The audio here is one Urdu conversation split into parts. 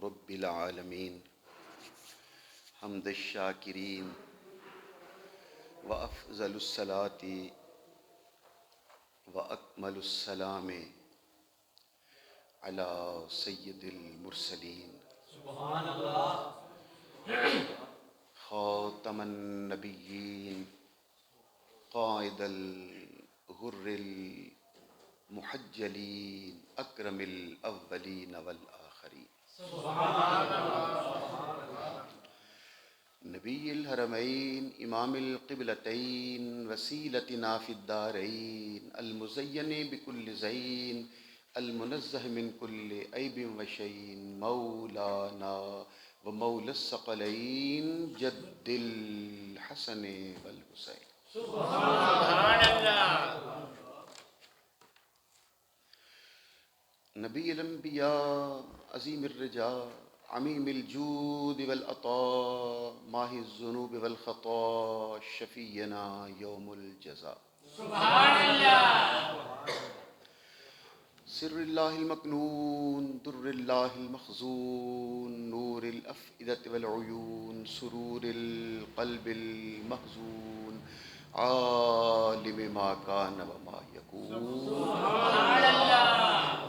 رب العالمین حمد الشاکرین وافضل الصلاة واکمل السلام علی سید المرسلین سبحان اللہ خاتم النبیین قائد الغر المحجلین اکرم الاولین والآخرین سبحان اللہ نبی الحرمین امام القبلتین وسیلتنا فی الدارین المزین بکل زین المنزہ من کل عیب وشین مولانا ومولا الثقلین جد الحسن والحسین سبحان اللہ نبی الانبیاء عظیم الرجا عمیم الجود والعطاء ماہی الذنوب والخطا شفیعنا یوم الجزاء سبحان اللہ سر اللہ المکنون در اللہ المخزون نور الافئدة والعیون سرور القلب المحزون عالم ما کان وما یکون سبحان اللہ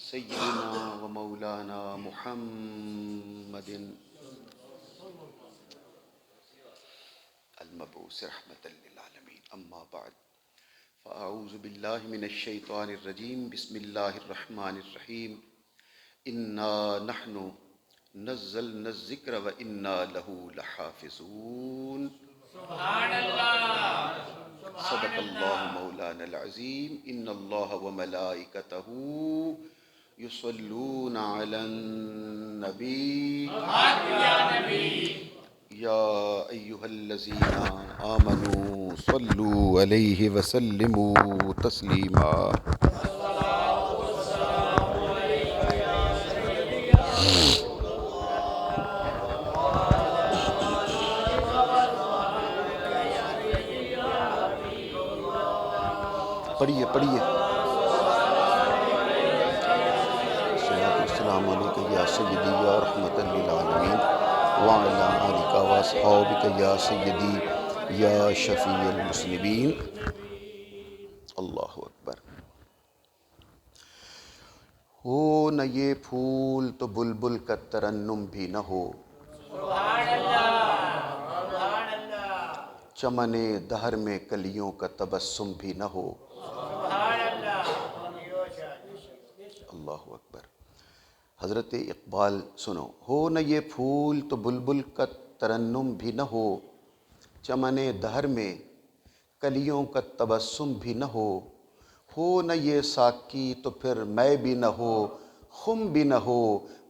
سیدنا و مولانا محمد المبعوث رحمة للعالمین اما بعد فاعوذ باللہ من الشیطان الرجیم بسم اللہ الرحمن الرحیم انا نحن نزلنا الذکر و انا له لحافظون سبحان اللہ صدق اللہ مولانا العظیم ان اللہ وملائکتہ یصلون علی النبی یا نبی یا ایہا الذین آمنوا صلوا علیہ وسلموا تسلیما پڑھیے السلام علیکم یا سیدی یا رحمت للعالمین وعلی آلک واصحابک یا سیدی یا شفیع المذنبین اللہ اکبر ہو نہ یہ پھول تو بلبل کا ترنم بھی نہ ہو سبحان اللہ سبحان اللہ چمن دہر میں کلیوں کا تبسم بھی نہ ہو سبحان اللہ اللہ اکبر حضرت اقبال سنو ہو نہ یہ پھول تو بلبل کا ترنم بھی نہ ہو چمن دہر میں کلیوں کا تبسم بھی نہ ہو نہ یہ ساکی تو پھر میں بھی نہ ہو خم بھی نہ ہو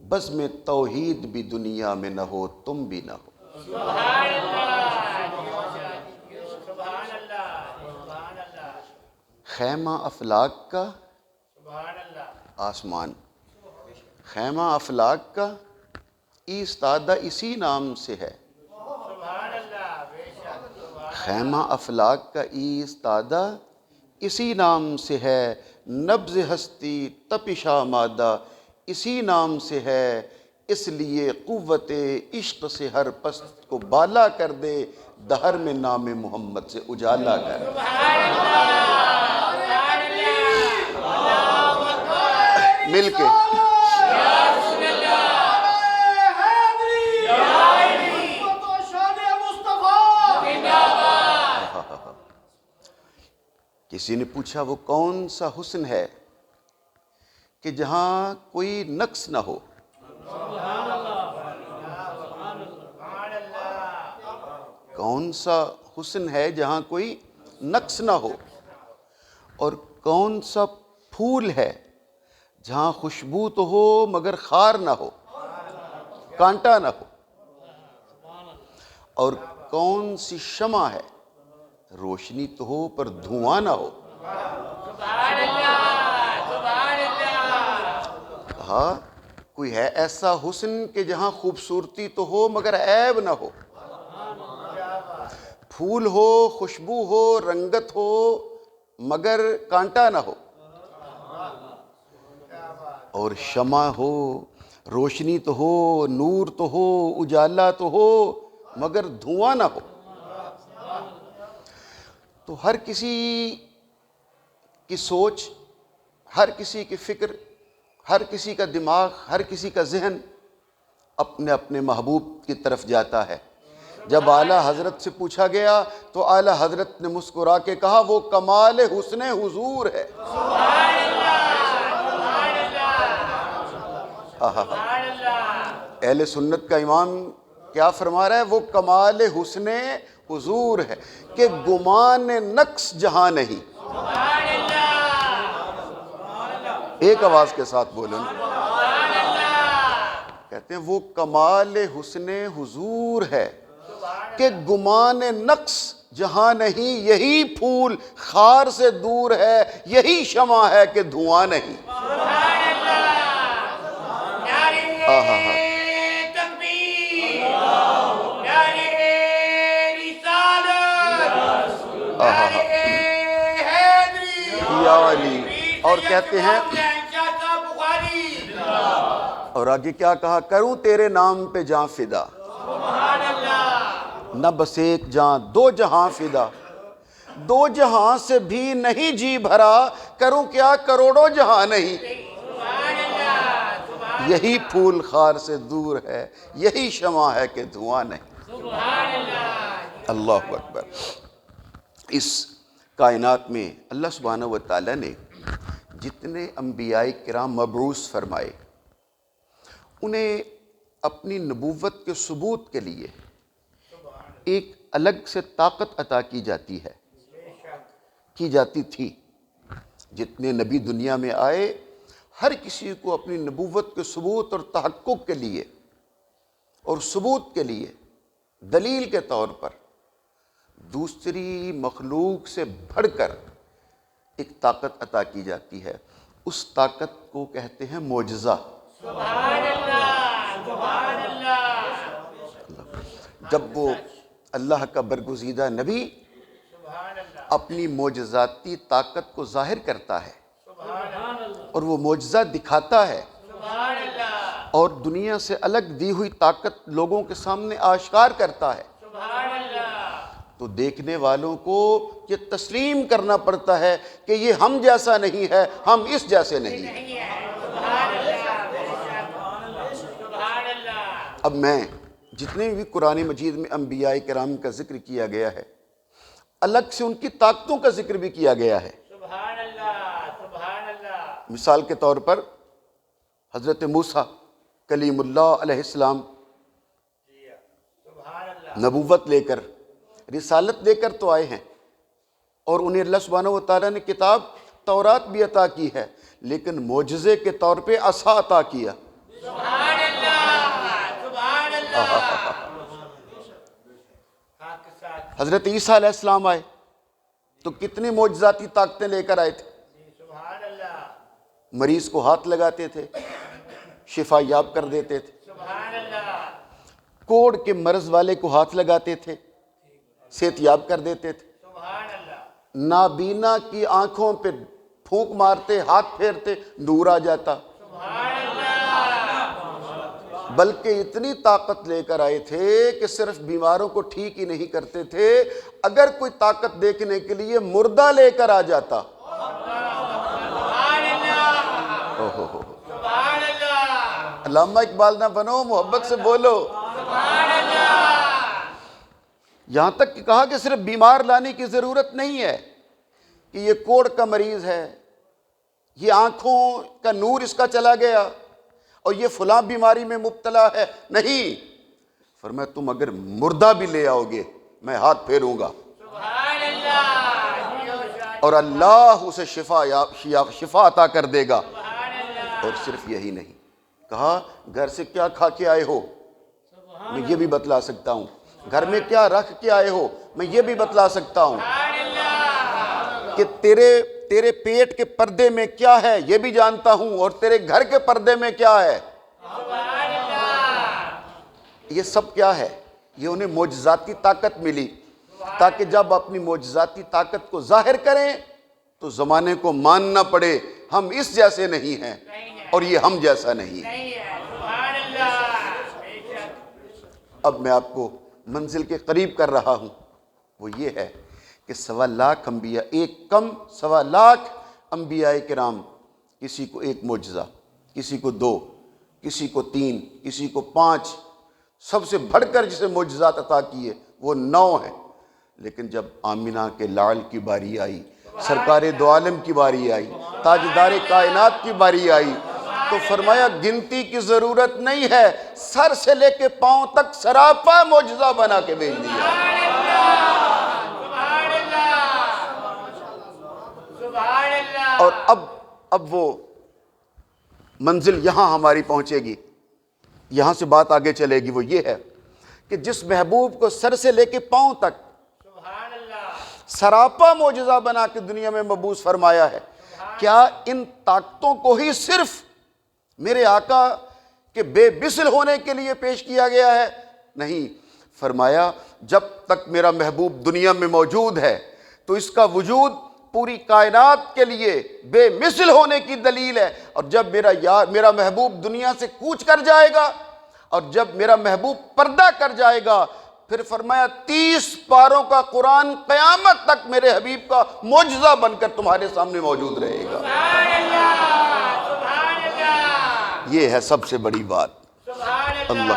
بزم توحید بھی دنیا میں نہ ہو تم بھی نہ ہو سبحان اللہ سبحان اللہ سبحان اللہ خیمہ افلاک کا سبحان اللہ آسمان خیمہ افلاک کا ایستادہ اسی نام سے ہے سبحان اللہ بے شک خیمہ افلاک کا ایستادہ اسی نام سے ہے نبض ہستی تپش آمادہ اسی نام سے ہے اس لیے قوت عشق سے ہر پست کو بالا کر دے دہر میں نام محمد سے اجالا کر دے مل کے کسی نے پوچھا وہ کون سا حسن ہے کہ جہاں کوئی نقص نہ ہو کون سا حسن ہے جہاں کوئی نقص نہ ہو اور کون سا پھول ہے جہاں خوشبو تو ہو مگر خار نہ ہو کانٹا نہ ہو اور کون سی شمع ہے روشنی تو ہو پر دھواں نہ ہو کہا کوئی ہے ایسا حسن کہ جہاں خوبصورتی تو ہو مگر عیب نہ ہو پھول ہو خوشبو ہو رنگت ہو مگر کانٹا نہ ہو اور شمع ہو روشنی تو ہو، نور تو ہو، اجالا تو ہو، مگر دھواں نہ ہو۔ تو ہر کسی کی سوچ، ہر کسی کی فکر، ہر کسی کا دماغ، ہر کسی کا ذہن اپنے اپنے محبوب کی طرف جاتا ہے۔ جب اعلیٰ حضرت سے پوچھا گیا تو اعلیٰ حضرت نے مسکرا کے کہا وہ کمال حسن حضور ہے۔ اہل سنت کا امام کیا فرما رہا ہے؟ وہ کمال حسن حضور ہے کہ گمان نقص جہاں نہیں۔ ایک آواز کے ساتھ بولو نا۔ کہتے ہیں وہ کمال حسن حضور ہے کہ گمان نقص جہاں نہیں، یہی پھول خار سے دور ہے، یہی شمع ہے کہ دھواں نہیں۔ یا علی۔ اور کہتے ہیں، اور آگے کیا کہا؟ کروں تیرے نام پہ جاں فدا، نہ بس ایک جاں دو جہاں فدا، دو جہاں سے بھی نہیں جی بھرا، کروں کیا کروڑوں جہاں نہیں۔ یہی پھول خار سے دور ہے، یہی شمع ہے کہ دھواں نہیں۔ اللہ اکبر۔ اس کائنات میں اللہ سبحانہ و تعالیٰ نے جتنے انبیاء کرام مبعوث فرمائے، انہیں اپنی نبوت کے ثبوت کے لیے ایک الگ سے طاقت عطا کی جاتی ہے، کی جاتی تھی۔ جتنے نبی دنیا میں آئے، ہر کسی کو اپنی نبوت کے ثبوت اور تحقق کے لیے اور ثبوت کے لیے دلیل کے طور پر دوسری مخلوق سے بڑھ کر ایک طاقت عطا کی جاتی ہے۔ اس طاقت کو کہتے ہیں معجزہ۔ سبحان اللہ، سبحان اللہ۔ جب وہ اللہ کا برگزیدہ نبی اپنی معجزاتی طاقت کو ظاہر کرتا ہے اور وہ معجزہ دکھاتا ہے اور دنیا سے الگ دی ہوئی طاقت لوگوں کے سامنے آشکار کرتا ہے، تو دیکھنے والوں کو یہ تسلیم کرنا پڑتا ہے کہ یہ ہم جیسا نہیں ہے، ہم اس جیسے نہیں ہیں۔ اب میں جتنے بھی قرآن مجید میں انبیاء کرام کا ذکر کیا گیا ہے، الگ سے ان کی طاقتوں کا ذکر بھی کیا گیا ہے۔ سبحان اللہ، سبحان اللہ۔ مثال کے طور پر حضرت موسیٰ کلیم اللہ علیہ السلام نبوت لے کر، رسالت لے کر تو آئے ہیں، اور انہیں اللہ سبحانہ و تعالیٰ نے کتاب تورات بھی عطا کی ہے، لیکن معجزے کے طور پہ عصا عطا کیا۔ سبحان اللہ، سبحان اللہ۔ حضرت عیسیٰ علیہ السلام آئے تو کتنی معجزاتی طاقتیں لے کر آئے تھے۔ سبحان اللہ، مریض کو ہاتھ لگاتے تھے، شفا یاب کر دیتے تھے۔ سبحان اللہ، کوڑ کے مرض والے کو ہاتھ لگاتے تھے، صحت یاب کر دیتے تھے۔ سبحان اللہ، نابینا کی آنکھوں پہ پھونک مارتے، ہاتھ پھیرتے، نور آ جاتا۔ سبحان اللہ، بلکہ اتنی طاقت لے کر آئے تھے کہ صرف بیماروں کو ٹھیک ہی نہیں کرتے تھے، اگر کوئی طاقت دیکھنے کے لیے مردہ لے کر آ جاتا۔ سبحان اللہ، سبحان اللہ، علامہ اقبال نہ بنو، محبت سے بولو۔ سبحان اللہ۔ یہاں تک کہ کہا کہ صرف بیمار لانے کی ضرورت نہیں ہے کہ یہ کوڑ کا مریض ہے، یہ آنکھوں کا نور اس کا چلا گیا اور یہ فلاں بیماری میں مبتلا ہے، نہیں، فرمایا تم اگر مردہ بھی لے آؤ گے میں ہاتھ پھیروں گا، سبحان اللہ، اور اللہ اسے شفا عطا کر دے گا۔ اور صرف یہی نہیں، کہا گھر سے کیا کھا کے آئے ہو، میں یہ بھی بتلا سکتا ہوں، گھر میں کیا رکھ کے آئے ہو، میں یہ بھی بتلا سکتا ہوں، کہ تیرے پیٹ کے پردے میں کیا ہے یہ بھی جانتا ہوں، اور تیرے گھر کے پردے میں کیا ہے۔ یہ سب کیا ہے؟ یہ انہیں معجزاتی طاقت ملی تاکہ جب اپنی معجزاتی طاقت کو ظاہر کریں تو زمانے کو ماننا پڑے ہم اس جیسے نہیں ہیں اور یہ ہم جیسا نہیں ہے۔ اب میں آپ کو منزل کے قریب کر رہا ہوں، وہ یہ ہے کہ 1.25 لاکھ انبیاء، ایک کم 1.25 لاکھ انبیاء کرام، کسی کو ایک معجزہ، کسی کو 2، کسی کو 3، کسی کو 5، سب سے بڑھ کر جسے معجزات عطا کیے وہ 9 ہیں۔ لیکن جب آمنہ کے لعل کی باری آئی، سرکار دو عالم کی باری آئی، تاجدار کائنات کی باری آئی، تو فرمایا گنتی کی ضرورت نہیں ہے، سر سے لے کے پاؤں تک سراپا معجزہ بنا کے بھیج دیا۔ اور اب وہ منزل یہاں ہماری پہنچے گی، یہاں سے بات آگے چلے گی، وہ یہ ہے کہ جس محبوب کو سر سے لے کے پاؤں تک سراپا معجزہ بنا کے دنیا میں مبعوث فرمایا ہے، کیا ان طاقتوں کو ہی صرف میرے آقا کے بے مثل ہونے کے لیے پیش کیا گیا ہے؟ نہیں، فرمایا جب تک میرا محبوب دنیا میں موجود ہے تو اس کا وجود پوری کائنات کے لیے بے مثل ہونے کی دلیل ہے، اور جب میرا محبوب دنیا سے کوچ کر جائے گا اور جب میرا محبوب پردہ کر جائے گا، پھر فرمایا 30 پاروں کا قرآن قیامت تک میرے حبیب کا معجزہ بن کر تمہارے سامنے موجود رہے گا۔ یہ ہے سب سے بڑی بات۔ اللہ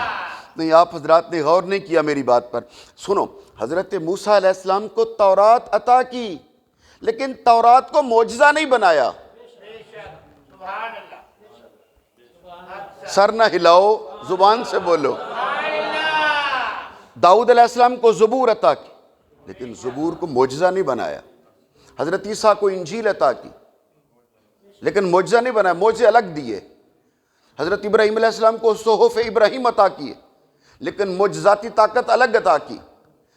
نہیں، آپ حضرات نے غور نہیں کیا میری بات پر۔ سنو، حضرت موسیٰ علیہ السلام کو تورات عطا کی، لیکن تورات کو معجزہ نہیں بنایا۔ سر نہ ہلاؤ، زبان سے بولو۔ داؤد علیہ السلام کو زبور عطا کی، لیکن زبور کو معجزہ نہیں بنایا۔ حضرت عیسیٰ کو انجیل عطا کی، لیکن معجزہ نہیں بنایا، معجزے الگ دیے۔ حضرت ابراہیم علیہ السلام کو صحف ابراہیم عطا کیے، لیکن معجزاتی طاقت الگ عطا کی۔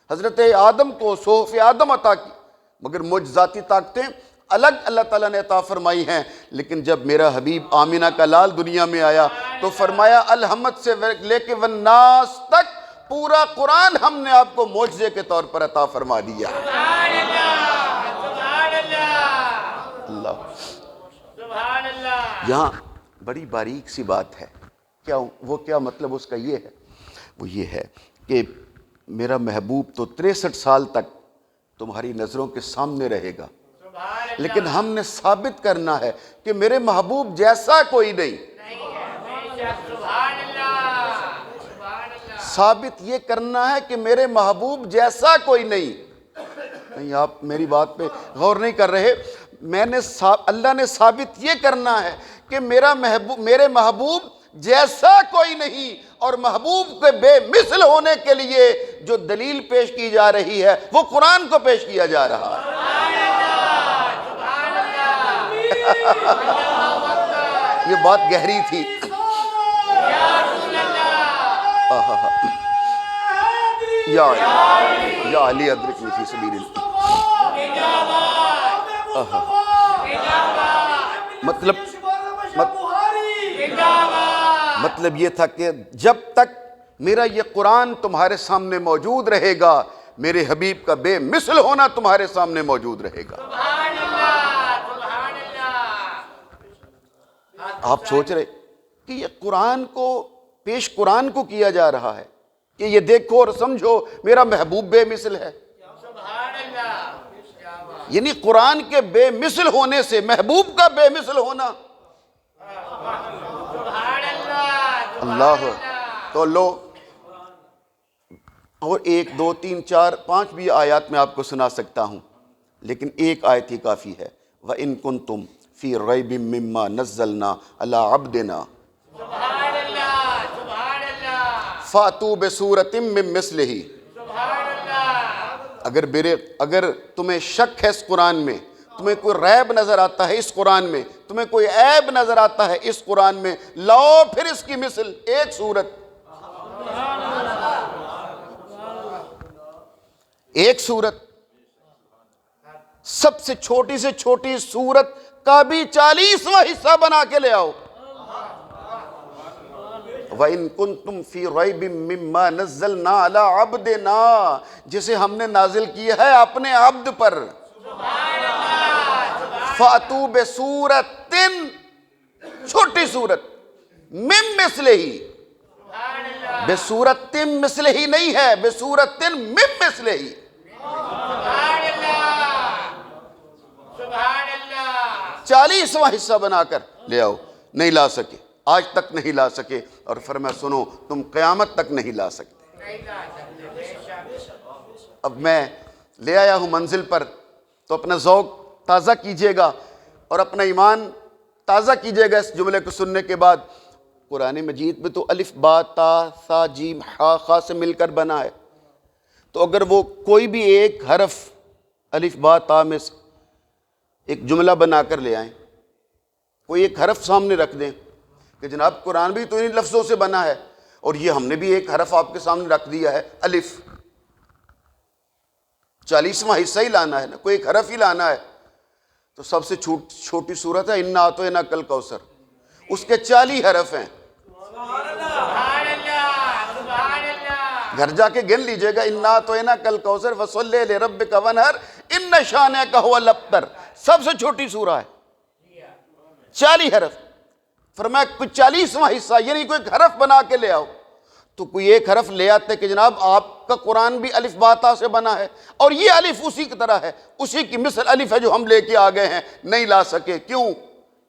حضرت آدم کو صحف آدم عطا کی، مگر معجزاتی طاقتیں الگ اللہ تعالیٰ نے عطا فرمائی ہیں۔ لیکن جب میرا حبیب آمنہ کا لال دنیا میں آیا تو فرمایا الحمد سے لے کے والناس تک پورا قرآن ہم نے آپ کو معجزے کے طور پر عطا فرما دیا۔ اللہ، یہاں بڑی باریک سی بات ہے، کیا مطلب اس کا یہ ہے؟ وہ یہ ہے کہ میرا محبوب تو 63 سال تک تمہاری نظروں کے سامنے رہے گا، لیکن ہم نے ثابت کرنا ہے کہ میرے محبوب جیسا کوئی نہیں۔ ثابت یہ کرنا ہے کہ میرے محبوب جیسا کوئی نہیں۔ آپ میری بات پہ غور نہیں کر رہے۔ اللہ نے ثابت یہ کرنا ہے کہ میرے محبوب جیسا کوئی نہیں، اور محبوب کے بے مثل ہونے کے لیے جو دلیل پیش کی جا رہی ہے وہ قرآن کو پیش کیا جا رہا ہے۔ یہ بات گہری تھی۔ یا علی ادرکنی فی سبیل اللہ۔ مطلب یہ تھا کہ جب تک میرا یہ قرآن تمہارے سامنے موجود رہے گا، میرے حبیب کا بے مثل ہونا تمہارے سامنے موجود رہے گا۔ آپ سوچ رہے کہ یہ قرآن کو پیش قرآن کو کیا جا رہا ہے کہ یہ دیکھو اور سمجھو میرا محبوب بے مثل ہے، یعنی قرآن کے بے مثل ہونے سے محبوب کا بے مثل ہونا۔ اللہ تو لو، اور 1 2 3 4 5 بھی آیات میں آپ کو سنا سکتا ہوں، لیکن ایک آیت ہی کافی ہے۔ وَإِن كُنتُمْ فِي رَيْبٍ مِّمَّا نَزَّلْنَا عَلَىٰ عَبْدِنَا فَأْتُوا بِسُورَةٍ مِّن مِّثْلِهِ۔ اگر تمہیں شک ہے اس قرآن میں، تمہیں کوئی ریب نظر آتا ہے اس قرآن میں، تمہیں کوئی عیب نظر آتا ہے اس قرآن میں، لاؤ پھر اس کی مثل ایک سورت، ایک سورت، سب سے چھوٹی سورت کا بھی 40واں حصہ بنا کے لے آؤ۔ وَإِن كُنتُمْ فِي رَيْبٍ مِّمَّا نَزَّلْنَا عَلَىٰ عَبْدِنَا، جسے ہم نے نازل کیا ہے اپنے عبد پر۔ فَأْتُوا بِسُورَةٍ، چھوٹی سورت، مِن مِثلِهِ، بصورت مثل ہی نہیں ہے، بصورت من مثل ہی۔ سبحان اللہ، سبحان اللہ، 40واں حصہ بنا کر لے آؤ، نہیں لا سکے، آج تک نہیں لا سکے، اور فرمایا سنو تم قیامت تک نہیں لا سکتے۔ نہیں لا سکتے، بے شک۔ اب میں لے آیا ہوں منزل پر، تو اپنا ذوق تازہ کیجئے گا اور اپنا ایمان تازہ کیجئے گا اس جملے کو سننے کے بعد۔ قرآن مجید میں تو الف با تا سا جیم ہا خا سے مل کر بنا ہے، تو اگر وہ کوئی بھی ایک حرف الف با تا میں سے ایک جملہ بنا کر لے آئیں، کوئی ایک حرف سامنے رکھ دیں کہ جناب قرآن بھی تو انہی لفظوں سے بنا ہے، اور یہ ہم نے بھی ایک حرف آپ کے سامنے رکھ دیا ہے الف، 40واں حصہ ہی لانا ہے نا، کوئی ایک حرف ہی لانا ہے، تو سب سے چھوٹی صورت ہے انا اعطیناک الکوثر، اس کے 40 حرف ہیں۔ سبحان اللہ، سبحان اللہ، گھر جا کے گن لیجئے گا، انا اعطیناک الکوثر فصلی لربک وانحر ان شانک هو الابتر، سب سے چھوٹی سورہ ہے، 40 حرف۔ فرمایا کوئی 40واں حصہ یعنی کوئی ایک حرف بنا کے لے آؤ، تو کوئی ایک حرف لے آتے کہ جناب آپ کا قرآن بھی الف با تا سے بنا ہے، اور یہ الف اسی کی طرح ہے، اسی کی مثل الف ہے جو ہم لے کے آ گئے ہیں، نہیں لا سکے۔ کیوں؟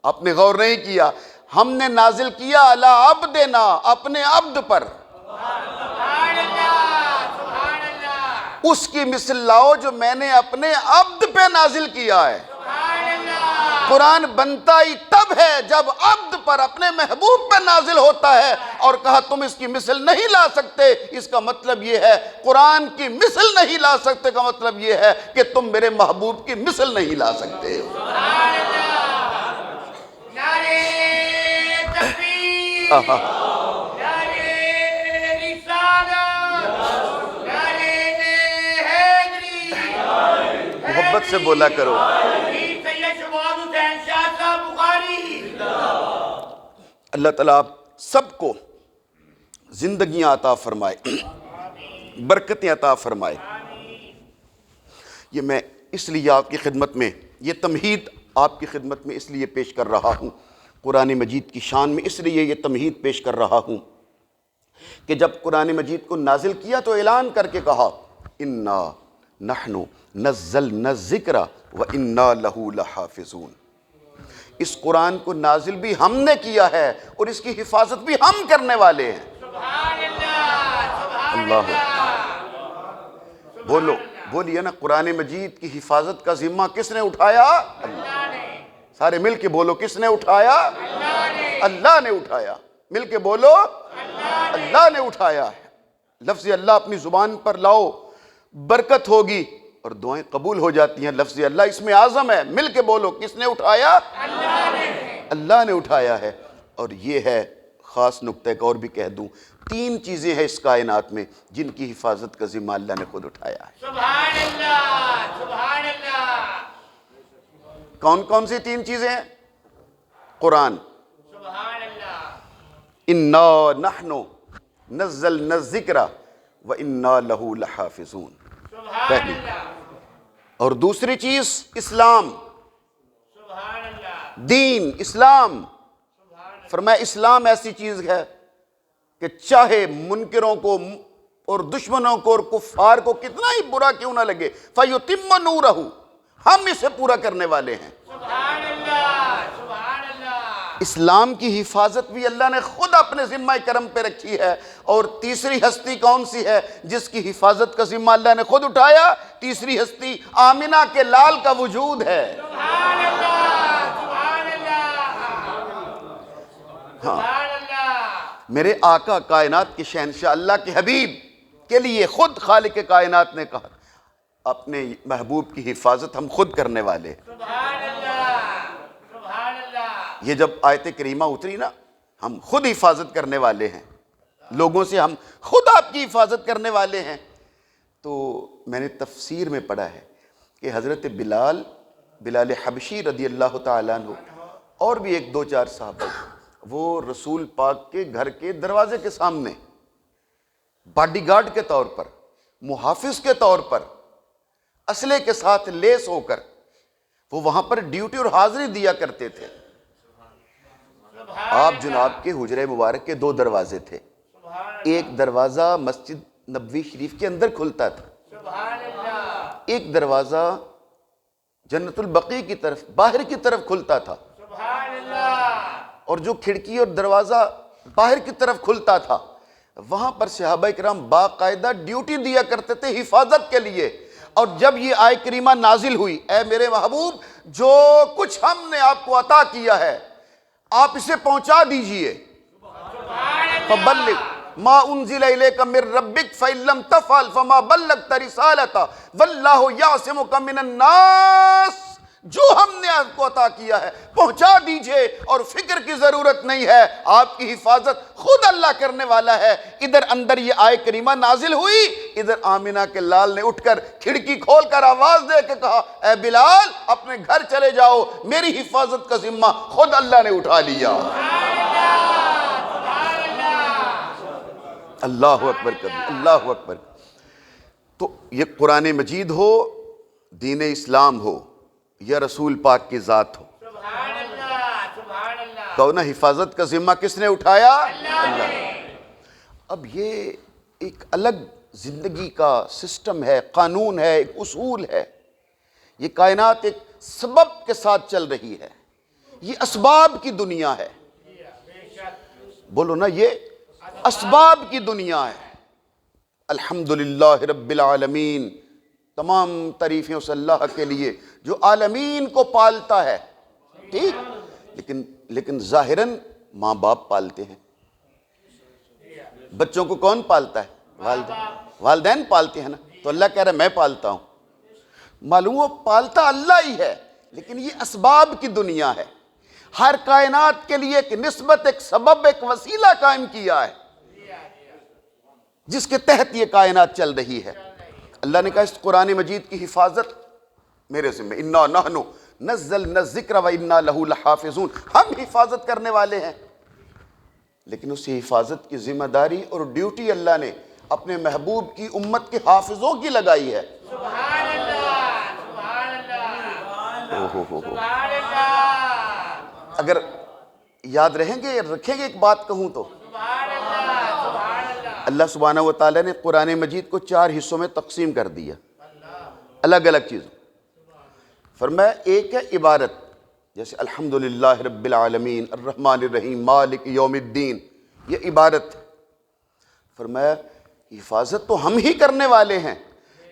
آپ نے غور نہیں کیا، ہم نے نازل کیا علی عبدنا، اپنے عبد پر، سبحان اللہ، سبحان اللہ، اس کی مثل لاؤ جو میں نے اپنے عبد پہ نازل کیا ہے۔ سبحان اللہ، قرآن بنتا ہی تب ہے جب عبد پر، اپنے محبوب پہ نازل ہوتا ہے، اور کہا تم اس کی مثل نہیں لا سکتے، اس کا مطلب یہ ہے قرآن کی مثل نہیں لا سکتے کا مطلب یہ ہے کہ تم میرے محبوب کی مثل نہیں لا سکتے۔ سبحان اللہ، نعرہ تکبیر، نعرہ رسالت، نعرہ حیدری، محبت سے بولا کرو۔ سید شباب حسین شاہ صاحب بخاری۔ اللہ تعالیٰ آپ سب کو زندگیاں عطا فرمائے، برکتیں عطا فرمائے۔ یہ میں اس لیے آپ کی خدمت میں، یہ تمہید آپ کی خدمت میں اس لیے پیش کر رہا ہوں، قرآن مجید کی شان میں اس لیے یہ تمہید پیش کر رہا ہوں کہ جب قرآن مجید کو نازل کیا تو اعلان کر کے کہا انا نحن نزلنا الذکر وانا لہ لحافظون، اس قرآن کو نازل بھی ہم نے کیا ہے اور اس کی حفاظت بھی ہم کرنے والے ہیں۔ سبحان اللہ، سبحان اللہ اللہ، بولو، بولیے نا، قرآن مجید کی حفاظت کا ذمہ کس نے اٹھایا؟ اللہ نے، سارے مل کے بولو، کس نے اٹھایا؟ اللہ نے، اللہ نے اٹھایا۔ مل کے بولو، اللہ نے اٹھایا ہے۔ لفظ اللہ اپنی زبان پر لاؤ، برکت ہوگی اور دعائیں قبول ہو جاتی ہیں۔ لفظ اللہ اس میں اعظم ہے، مل کے بولو، کس نے اٹھایا؟ اللہ نے، اللہ نے اٹھایا ہے۔ اور یہ ہے خاص نقطہ، ایک اور بھی کہہ دوں، 3 چیزیں ہیں اس کائنات میں جن کی حفاظت کا ذمہ اللہ نے خود اٹھایا ہے۔ سبحان اللہ، سبحان اللہ، کون کون سی 3 چیزیں ہیں؟ قرآن، سبحان اللہ، انا نحن نزلنا الذکر وانا لہ لحافظون، سبحان پہلی۔ اللہ، اور دوسری چیز اسلام، سبحان اللہ، دین، اسلام۔ فرمایا اسلام ایسی چیز ہے کہ چاہے منکروں کو اور دشمنوں کو اور کفار کو کتنا ہی برا کیوں نہ لگے، فَيُتِمَّ نُورَهُ، ہم اسے پورا کرنے والے ہیں۔ سبحان اللہ، سبحان اللہ، اسلام کی حفاظت بھی اللہ نے خود اپنے ذمہ کرم پہ رکھی ہے۔ اور تیسری ہستی کون سی ہے جس کی حفاظت کا ذمہ اللہ نے خود اٹھایا؟ تیسری ہستی آمنہ کے لال کا وجود ہے۔ سبحان اللہ، سبحان اللہ، سبحان اللہ، میرے آقا کائنات کے شہنشاہ اللہ کے حبیب کے لیے خود خالق کائنات نے کہا اپنے محبوب کی حفاظت ہم خود کرنے والے ہیں۔ سبحان اللہ، سبحان اللہ، یہ جب آیت کریمہ اتری نا، ہم خود حفاظت کرنے والے ہیں، لوگوں سے ہم خود آپ کی حفاظت کرنے والے ہیں، تو میں نے تفسیر میں پڑھا ہے کہ حضرت بلال حبشی رضی اللہ تعالیٰ عنہ اور بھی 1-2-4 صحابہ وہ رسول پاک کے گھر کے دروازے کے سامنے باڈی گارڈ کے طور پر، محافظ کے طور پر، اسلحے کے ساتھ لیس ہو کر وہ وہاں پر ڈیوٹی اور حاضری دیا کرتے تھے۔ آپ جناب کے حجرہ مبارک کے 2 دروازے تھے، ایک دروازہ مسجد نبوی شریف کے اندر کھلتا تھا، سبحان اللہ ایک دروازہ جنت البقیع کی طرف باہر کی طرف کھلتا تھا، سبحان اللہ اور جو کھڑکی اور دروازہ باہر کی طرف کھلتا تھا وہاں پر صحابہ کرام باقاعدہ ڈیوٹی دیا کرتے تھے حفاظت کے لیے۔ اور جب یہ آیہ کریمہ نازل ہوئی، اے میرے محبوب جو کچھ ہم نے آپ کو عطا کیا ہے آپ اسے پہنچا دیجئے، فبلغ ما انزل الیک من ربک فإن لم تفعل فما بلغت رسالتہ واللہ یعصمک من الناس، جو ہم نے آپ کو عطا کیا ہے پہنچا دیجئے اور فکر کی ضرورت نہیں ہے، آپ کی حفاظت خود اللہ کرنے والا ہے۔ ادھر اندر یہ آیہ کریمہ نازل ہوئی، ادھر آمنہ کے لال نے اٹھ کر کھڑکی کھول کر آواز دے کے کہا اے بلال اپنے گھر چلے جاؤ، میری حفاظت کا ذمہ خود اللہ نے اٹھا لیا۔ اللہ اکبر کبھی، اللہ اکبر۔ تو یہ قرآن مجید ہو، دین اسلام ہو، یا رسول پاک کی ذات ہو، سبحان اللہ سبحان اللہ کہو نا حفاظت کا ذمہ کس نے اٹھایا؟ اللہ۔ اب یہ ایک الگ زندگی کا سسٹم ہے، قانون ہے، ایک اصول ہے۔ یہ کائنات ایک سبب کے ساتھ چل رہی ہے، یہ اسباب کی دنیا ہے۔ بولو نا، یہ اسباب کی دنیا ہے۔ الحمدللہ رب العالمین، تمام تعریفیں اس اللہ کے لیے جو عالمین کو پالتا ہے، ٹھیک، لیکن ظاہراً ماں باپ پالتے ہیں۔ بچوں کو کون پالتا ہے؟ والدین پالتے ہیں نا۔ تو اللہ کہہ رہا ہے میں پالتا ہوں، معلوم ہو پالتا اللہ ہی ہے، لیکن یہ اسباب کی دنیا ہے۔ ہر کائنات کے لیے ایک نسبت، ایک سبب، ایک وسیلہ قائم کیا ہے جس کے تحت یہ کائنات چل رہی ہے۔ اللہ نے کہا اس قرآن مجید کی حفاظت میرے ذمہ، انا نحن نزلنا الذکر وانا لہ لحافظون، ہم حفاظت کرنے والے ہیں۔ لیکن اس حفاظت کی ذمہ داری اور ڈیوٹی اللہ نے اپنے محبوب کی امت کے حافظوں کی لگائی ہے۔ سبحان اللہ سبحان اللہ سبحان اللہ اگر یاد رہیں گے، رکھیں گے، ایک بات کہوں تو سبحان اللہ سبحان اللہ اللہ سبحانہ و تعالیٰ نے قرآن مجید کو 4 حصوں میں تقسیم کر دیا، الگ الگ چیزوں۔ فرمایا ایک ہے عبادت، جیسے الحمدللہ رب العالمین الرحمن الرحیم مالک یوم الدین، یہ عبادت۔ فرمایا حفاظت تو ہم ہی کرنے والے ہیں،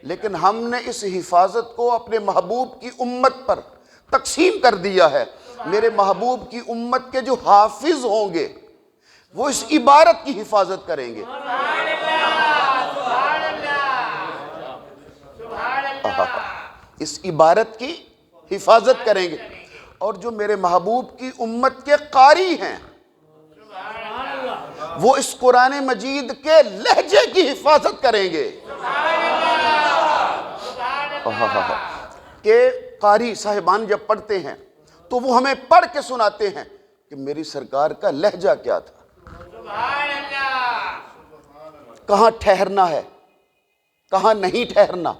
لیکن ہم نے اس حفاظت کو اپنے محبوب کی امت پر تقسیم کر دیا ہے۔ میرے محبوب کی امت کے جو حافظ ہوں گے وہ اس عبارت کی حفاظت کریں گے۔ اس عبارت کی حفاظت کریں گے، اور جو میرے محبوب کی امت کے قاری ہیں وہ اس قرآن مجید کے لہجے کی حفاظت کریں گے۔ کہ قاری صاحبان جب پڑھتے ہیں تو وہ ہمیں پڑھ کے سناتے ہیں کہ میری سرکار کا لہجہ کیا تھا، کہاں ٹھہرنا ہے، کہاں نہیں ٹھہرنا،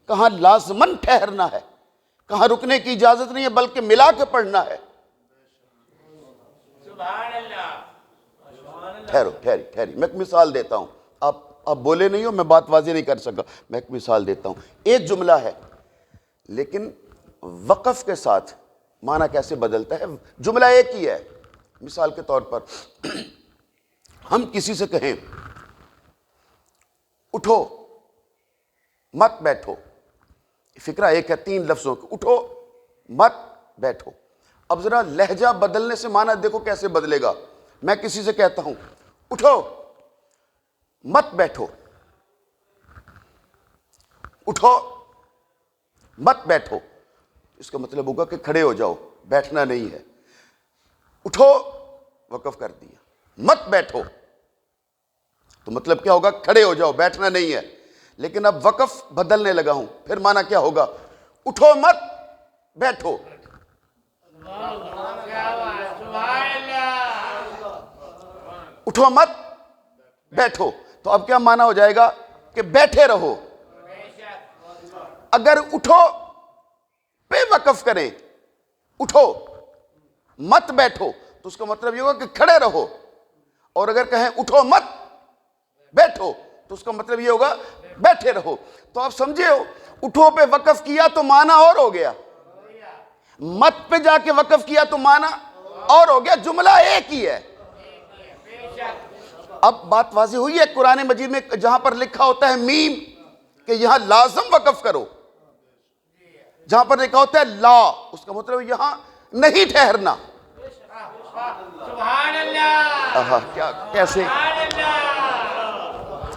کہاں لازماً ٹھہرنا ہے، کہاں رکنے کی اجازت نہیں ہے بلکہ ملا کے پڑھنا ہے۔ ٹھہری میں ایک مثال دیتا ہوں، آپ بولے نہیں ہو، میں بات واضح نہیں کر سکا، میں ایک مثال دیتا ہوں۔ ایک جملہ ہے لیکن وقف کے ساتھ معنی کیسے بدلتا ہے۔ جملہ ایک ہی ہے، مثال کے طور پر ہم کسی سے کہیں اٹھو مت بیٹھو، فکرہ ایک ہے، 3 لفظوں کو، اٹھو مت بیٹھو۔ اب ذرا لہجہ بدلنے سے معنی دیکھو کیسے بدلے گا۔ میں کسی سے کہتا ہوں اٹھو مت بیٹھو، اٹھو مت بیٹھو، اس کا مطلب ہوگا کہ کھڑے ہو جاؤ، بیٹھنا نہیں ہے۔ اٹھو وقف کر دیا، مت بیٹھو تو مطلب کیا ہوگا؟ کھڑے ہو جاؤ، بیٹھنا نہیں ہے۔ لیکن اب وقف بدلنے لگا ہوں، پھر معنی کیا ہوگا؟ اٹھو مت بیٹھو۔ اٹھو مت بیٹھو تو اب کیا معنی ہو جائے گا؟ کہ بیٹھے رہو۔ اگر اٹھو پہ وقف کریں، اٹھو مت بیٹھو، تو اس کا مطلب یہ ہوگا کہ کھڑے رہو، اور اگر کہیں اٹھو مت بیٹھو، تو اس کا مطلب یہ ہوگا بیٹھے رہو۔ تو آپ سمجھے ہو، اٹھو پہ وقف کیا تو معنی اور ہو گیا، مت پہ جا کے وقف کیا تو معنی اور ہو گیا، جملہ ایک ہی ہے۔ اب بات واضح ہوئی ہے، قرآن مجید میں جہاں پر لکھا ہوتا ہے میم کہ یہاں لازم وقف کرو، جہاں پر لکھا ہوتا ہے لا، اس کا مطلب یہاں نہیں ٹھہرنا۔ سبحان اللہ، کیا کیسے؟ سبحان اللہ۔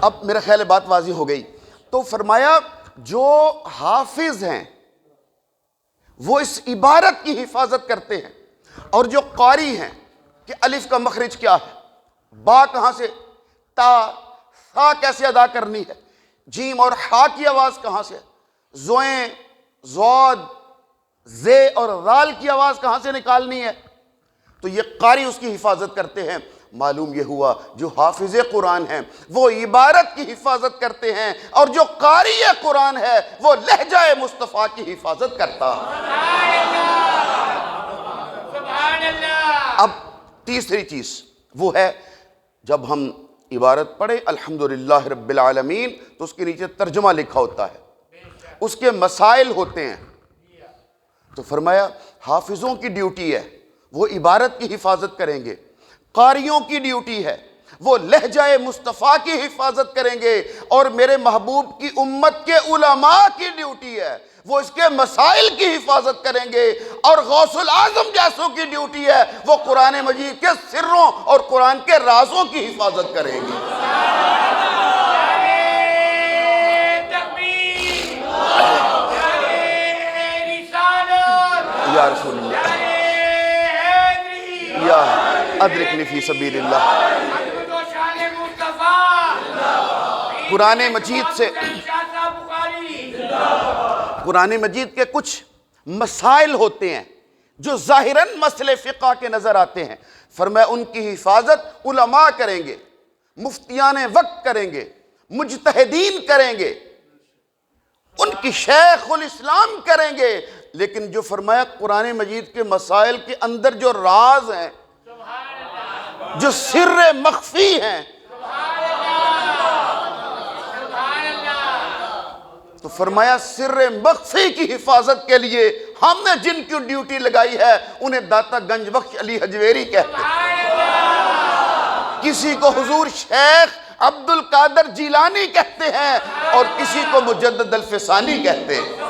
اب میرا خیال ہے بات واضح ہو گئی۔ تو فرمایا جو حافظ ہیں وہ اس عبارت کی حفاظت کرتے ہیں، اور جو قاری ہیں کہ الف کا مخرج کیا ہے، با کہاں سے، تا، سا کیسے ادا کرنی ہے، جیم اور ہا کی آواز کہاں سے، زوئیں، زود، زے اور رال کی آواز کہاں سے نکالنی ہے، تو یہ قاری اس کی حفاظت کرتے ہیں۔ معلوم یہ ہوا جو حافظ قرآن ہیں وہ عبارت کی حفاظت کرتے ہیں، اور جو قاری قرآن ہے وہ لہجہ مصطفیٰ کی حفاظت کرتا ہے۔ سبحان اللہ۔ اب تیسری چیز وہ ہے، جب ہم عبارت پڑھیں الحمدللہ رب العالمین تو اس کے نیچے ترجمہ لکھا ہوتا ہے، اس کے مسائل ہوتے ہیں۔ تو فرمایا حافظوں کی ڈیوٹی ہے وہ عبارت کی حفاظت کریں گے، قاریوں کی ڈیوٹی ہے وہ لہجہ مصطفیٰ کی حفاظت کریں گے، اور میرے محبوب کی امت کے علماء کی ڈیوٹی ہے وہ اس کے مسائل کی حفاظت کریں گے، اور غوث العظم جیسوں کی ڈیوٹی ہے وہ قرآن مجید کے سروں اور قرآن کے رازوں کی حفاظت کریں گے۔ یا رسول اللہ، یا ادرکنی فی سبیل اللہ۔ قرآن مجید سے، قرآن مجید کے کچھ مسائل ہوتے ہیں جو ظاہراً مسئلے فقہ کے نظر آتے ہیں، فرمایا ان کی حفاظت علماء کریں گے، مفتیان وقت کریں گے، مجتہدین کریں گے، ان کی شیخ الاسلام کریں گے، لیکن جو فرمایا قرآن مجید کے مسائل کے اندر جو راز ہیں، جو سر مخفی ہیں، تو فرمایا سر مخفی کی حفاظت کے لیے ہم نے جن کی ڈیوٹی لگائی ہے انہیں داتا گنج بخش علی حجویری کہتے ہیں، کسی کو حضور شیخ عبد القادر جیلانی کہتے ہیں، اور کسی کو مجدد الفسانی کہتے ہیں۔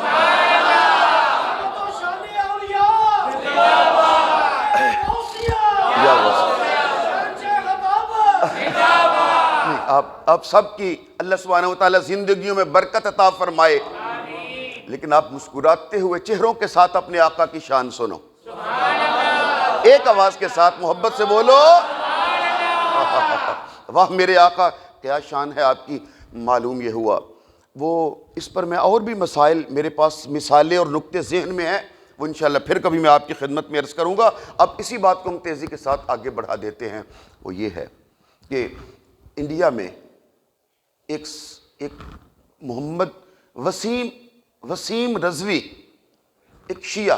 آپ سب کی اللہ سبحانہ وتعالی زندگیوں میں برکت عطا فرمائے، لیکن آپ مسکراتے ہوئے چہروں کے ساتھ اپنے آقا کی شان سنو، ایک آواز کے ساتھ محبت سے بولو، واہ میرے آقا کیا شان ہے آپ کی۔ معلوم یہ ہوا وہ اس پر میں اور بھی مسائل میرے پاس مثالیں اور نکتے ذہن میں ہیں، وہ انشاءاللہ پھر کبھی میں آپ کی خدمت میں عرض کروں گا۔ اب اسی بات کو ہم تیزی کے ساتھ آگے بڑھا دیتے ہیں، وہ یہ ہے کہ انڈیا میں ایک محمد وسیم رضوی، ایک شیعہ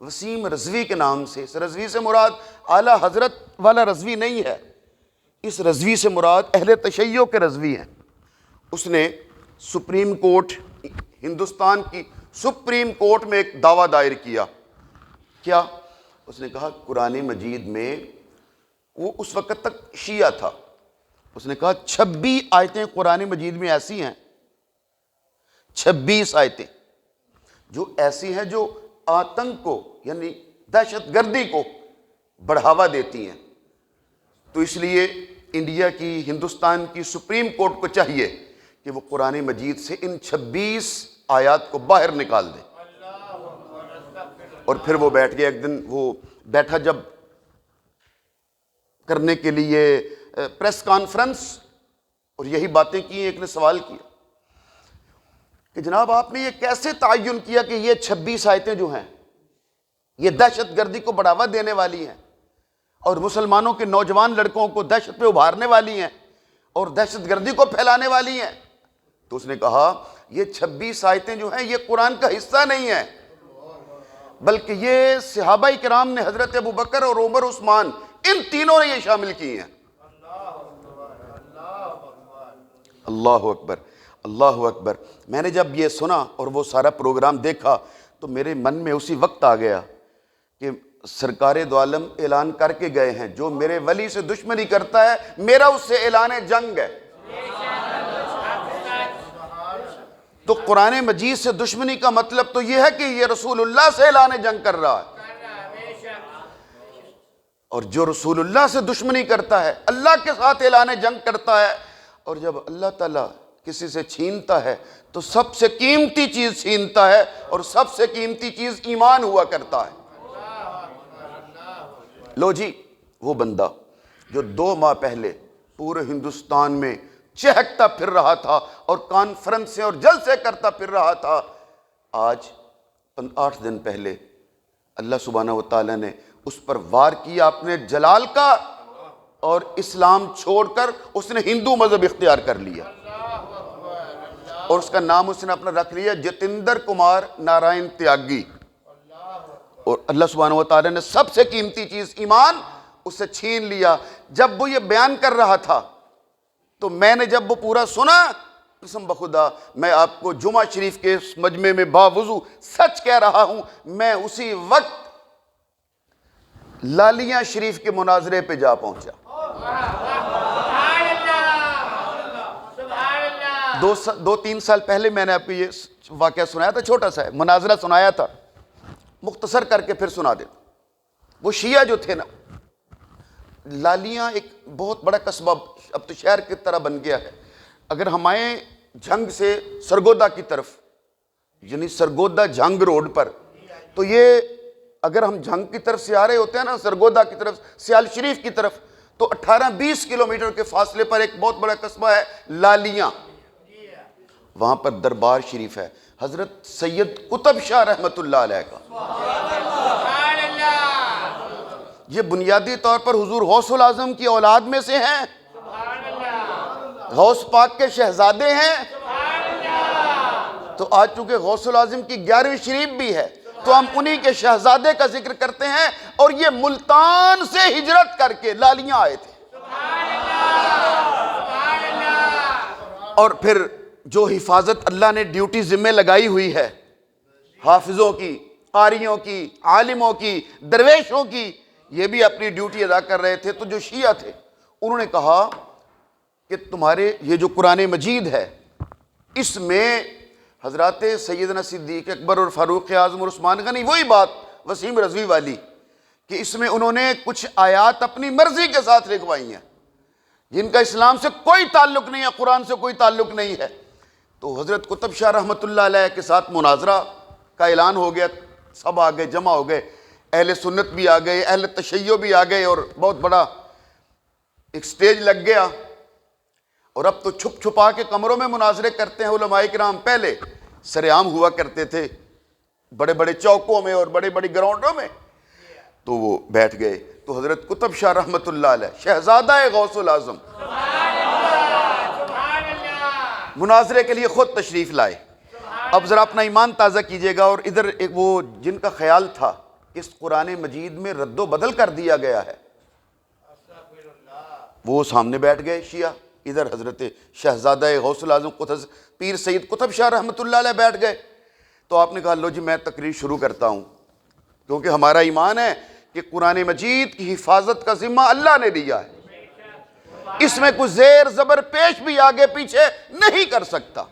وسیم رضوی کے نام سے، اس رضوی سے مراد اعلیٰ حضرت والا رضوی نہیں ہے، اس رضوی سے مراد اہل تشیع کے رضوی ہیں۔ اس نے سپریم کورٹ، ہندوستان کی سپریم کورٹ میں ایک دعویٰ دائر کیا، کیا؟ اس نے کہا قرآن مجید میں، وہ اس وقت تک شیعہ تھا، اس نے کہا 26 آیتیں قرآن مجید میں ایسی ہیں، 26 آیتیں جو ایسی ہیں جو آتنک کو یعنی دہشت گردی کو بڑھاوا دیتی ہیں، تو اس لیے انڈیا کی، ہندوستان کی سپریم کورٹ کو چاہیے کہ وہ قرآن مجید سے ان 26 آیات کو باہر نکال دے۔ اور پھر وہ بیٹھ گیا، ایک دن وہ بیٹھا جب کرنے کے لیے پریس کانفرنس، اور یہی باتیں کی، ایک نے سوال کیا کہ جناب آپ نے یہ کیسے تعین کیا کہ یہ 26 آیتیں جو ہیں یہ دہشت گردی کو بڑھاوا دینے والی ہیں اور مسلمانوں کے نوجوان لڑکوں کو دہشت پہ ابھارنے والی ہیں اور دہشت گردی کو پھیلانے والی ہیں؟ تو اس نے کہا یہ 26 آیتیں جو ہیں یہ قرآن کا حصہ نہیں ہیں، بلکہ یہ صحابہ کرام نے، حضرت ابوبکر اور عمر عثمان، ان تینوں نے یہ شامل کی ہیں۔ اللہ اکبر، اللہ اکبر۔ میں نے جب یہ سنا اور وہ سارا پروگرام دیکھا تو میرے من میں اسی وقت آ گیا کہ سرکار دو عالم اعلان کر کے گئے ہیں جو میرے ولی سے دشمنی کرتا ہے میرا اس سے اعلان جنگ ہے۔ تو قرآن مجید سے دشمنی کا مطلب تو یہ ہے کہ یہ رسول اللہ سے اعلان جنگ کر رہا ہے، اور جو رسول اللہ سے دشمنی کرتا ہے اللہ کے ساتھ اعلان جنگ کرتا ہے، اور جب اللہ تعالیٰ کسی سے چھینتا ہے تو سب سے قیمتی چیز چھینتا ہے، اور سب سے قیمتی چیز ایمان ہوا کرتا ہے۔ لو جی، وہ بندہ جو 2 ماہ پہلے پورے ہندوستان میں چہکتا پھر رہا تھا اور کانفرنسیں اور جلسے کرتا پھر رہا تھا، آج 8 دن پہلے اللہ سبحانہ و تعالیٰ نے اس پر وار کیا اپنے جلال کا، اور اسلام چھوڑ کر اس نے ہندو مذہب اختیار کر لیا، اور اس کا نام اس نے اپنا رکھ لیا جتندر کمار نارائن تیاگی۔ اور اللہ سبحانہ و تعالیٰ نے سب سے قیمتی چیز ایمان اس سے چھین لیا۔ جب وہ یہ بیان کر رہا تھا تو میں نے جب وہ پورا سنا، قسم بخدا میں آپ کو جمعہ شریف کے اس مجمع میں باوضو سچ کہہ رہا ہوں، میں اسی وقت لالیاں شریف کے مناظرے پہ جا پہنچا۔ 2-3 سال پہلے میں نے آپ کو یہ واقعہ سنایا تھا، چھوٹا سا ہے، مناظرہ سنایا تھا، مختصر کر کے پھر سنا دیتا۔ وہ شیعہ جو تھے نا، لالیاں ایک بہت بڑا قصبہ اب تو شہر کی طرح بن گیا ہے۔ اگر ہم آئیں جھنگ سے سرگودا کی طرف، یعنی سرگودا جھنگ روڈ پر، تو یہ اگر ہم جھنگ کی طرف سے آ رہے ہوتے ہیں نا، سرگودا کی طرف، سیال شریف کی طرف، تو 18-20 کلومیٹر کے فاصلے پر ایک بہت بڑا قصبہ ہے لالیاں، وہاں پر دربار شریف ہے حضرت سید قطب شاہ رحمۃ اللہ علیہ کا۔ یہ بنیادی طور پر حضور غوث العظم کی اولاد میں سے ہیں، غوث پاک کے شہزادے ہیں، تو آج چونکہ غوث العظم کی 11ویں شریف بھی ہے تو ہم انہی کے شہزادے کا ذکر کرتے ہیں، اور یہ ملتان سے ہجرت کر کے لالیاں آئے تھے، اور پھر جو حفاظت اللہ نے ڈیوٹی ذمہ لگائی ہوئی ہے حافظوں کی، قاریوں کی، عالموں کی، درویشوں کی، یہ بھی اپنی ڈیوٹی ادا کر رہے تھے۔ تو جو شیعہ تھے انہوں نے کہا کہ تمہارے یہ جو قرآن مجید ہے اس میں حضرات سیدنا صدیق اکبر اور فاروق اعظم اور عثمان غنی، وہی بات وسیم رضوی والی، کہ اس میں انہوں نے کچھ آیات اپنی مرضی کے ساتھ لکھوائی ہیں جن کا اسلام سے کوئی تعلق نہیں ہے، قرآن سے کوئی تعلق نہیں ہے۔ تو حضرت قطب شاہ رحمۃ اللہ علیہ کے ساتھ مناظرہ کا اعلان ہو گیا، سب آ گئے، جمع ہو گئے، اہل سنت بھی آ گئے، اہل تشیع بھی آ گئے، اور بہت بڑا ایک سٹیج لگ گیا۔ اور اب تو چھپ چھپا کے کمروں میں مناظرے کرتے ہیں علماء کرام، پہلے سر عام ہوا کرتے تھے بڑے بڑے چوکوں میں اور بڑے بڑے گراؤنڈوں میں۔ تو وہ بیٹھ گئے، تو حضرت قطب شاہ رحمۃ اللہ علیہ شہزادہ غوث العظم مناظرے کے لیے خود تشریف لائے۔ اب ذرا اپنا ایمان تازہ کیجئے گا، اور ادھر ایک وہ جن کا خیال تھا کہ اس قرآن مجید میں رد و بدل کر دیا گیا ہے، وہ سامنے بیٹھ گئے شیعہ، ادھر حضرت شہزادہ غوث العظم پیر سید قطب شاہ رحمۃ اللہ علیہ بیٹھ گئے۔ تو آپ نے کہا لو جی میں تقریر شروع کرتا ہوں، کیونکہ ہمارا ایمان ہے کہ قرآن مجید کی حفاظت کا ذمہ اللہ نے لیا ہے، اس میں کوئی زیر زبر پیش بھی آگے پیچھے نہیں کر سکتا۔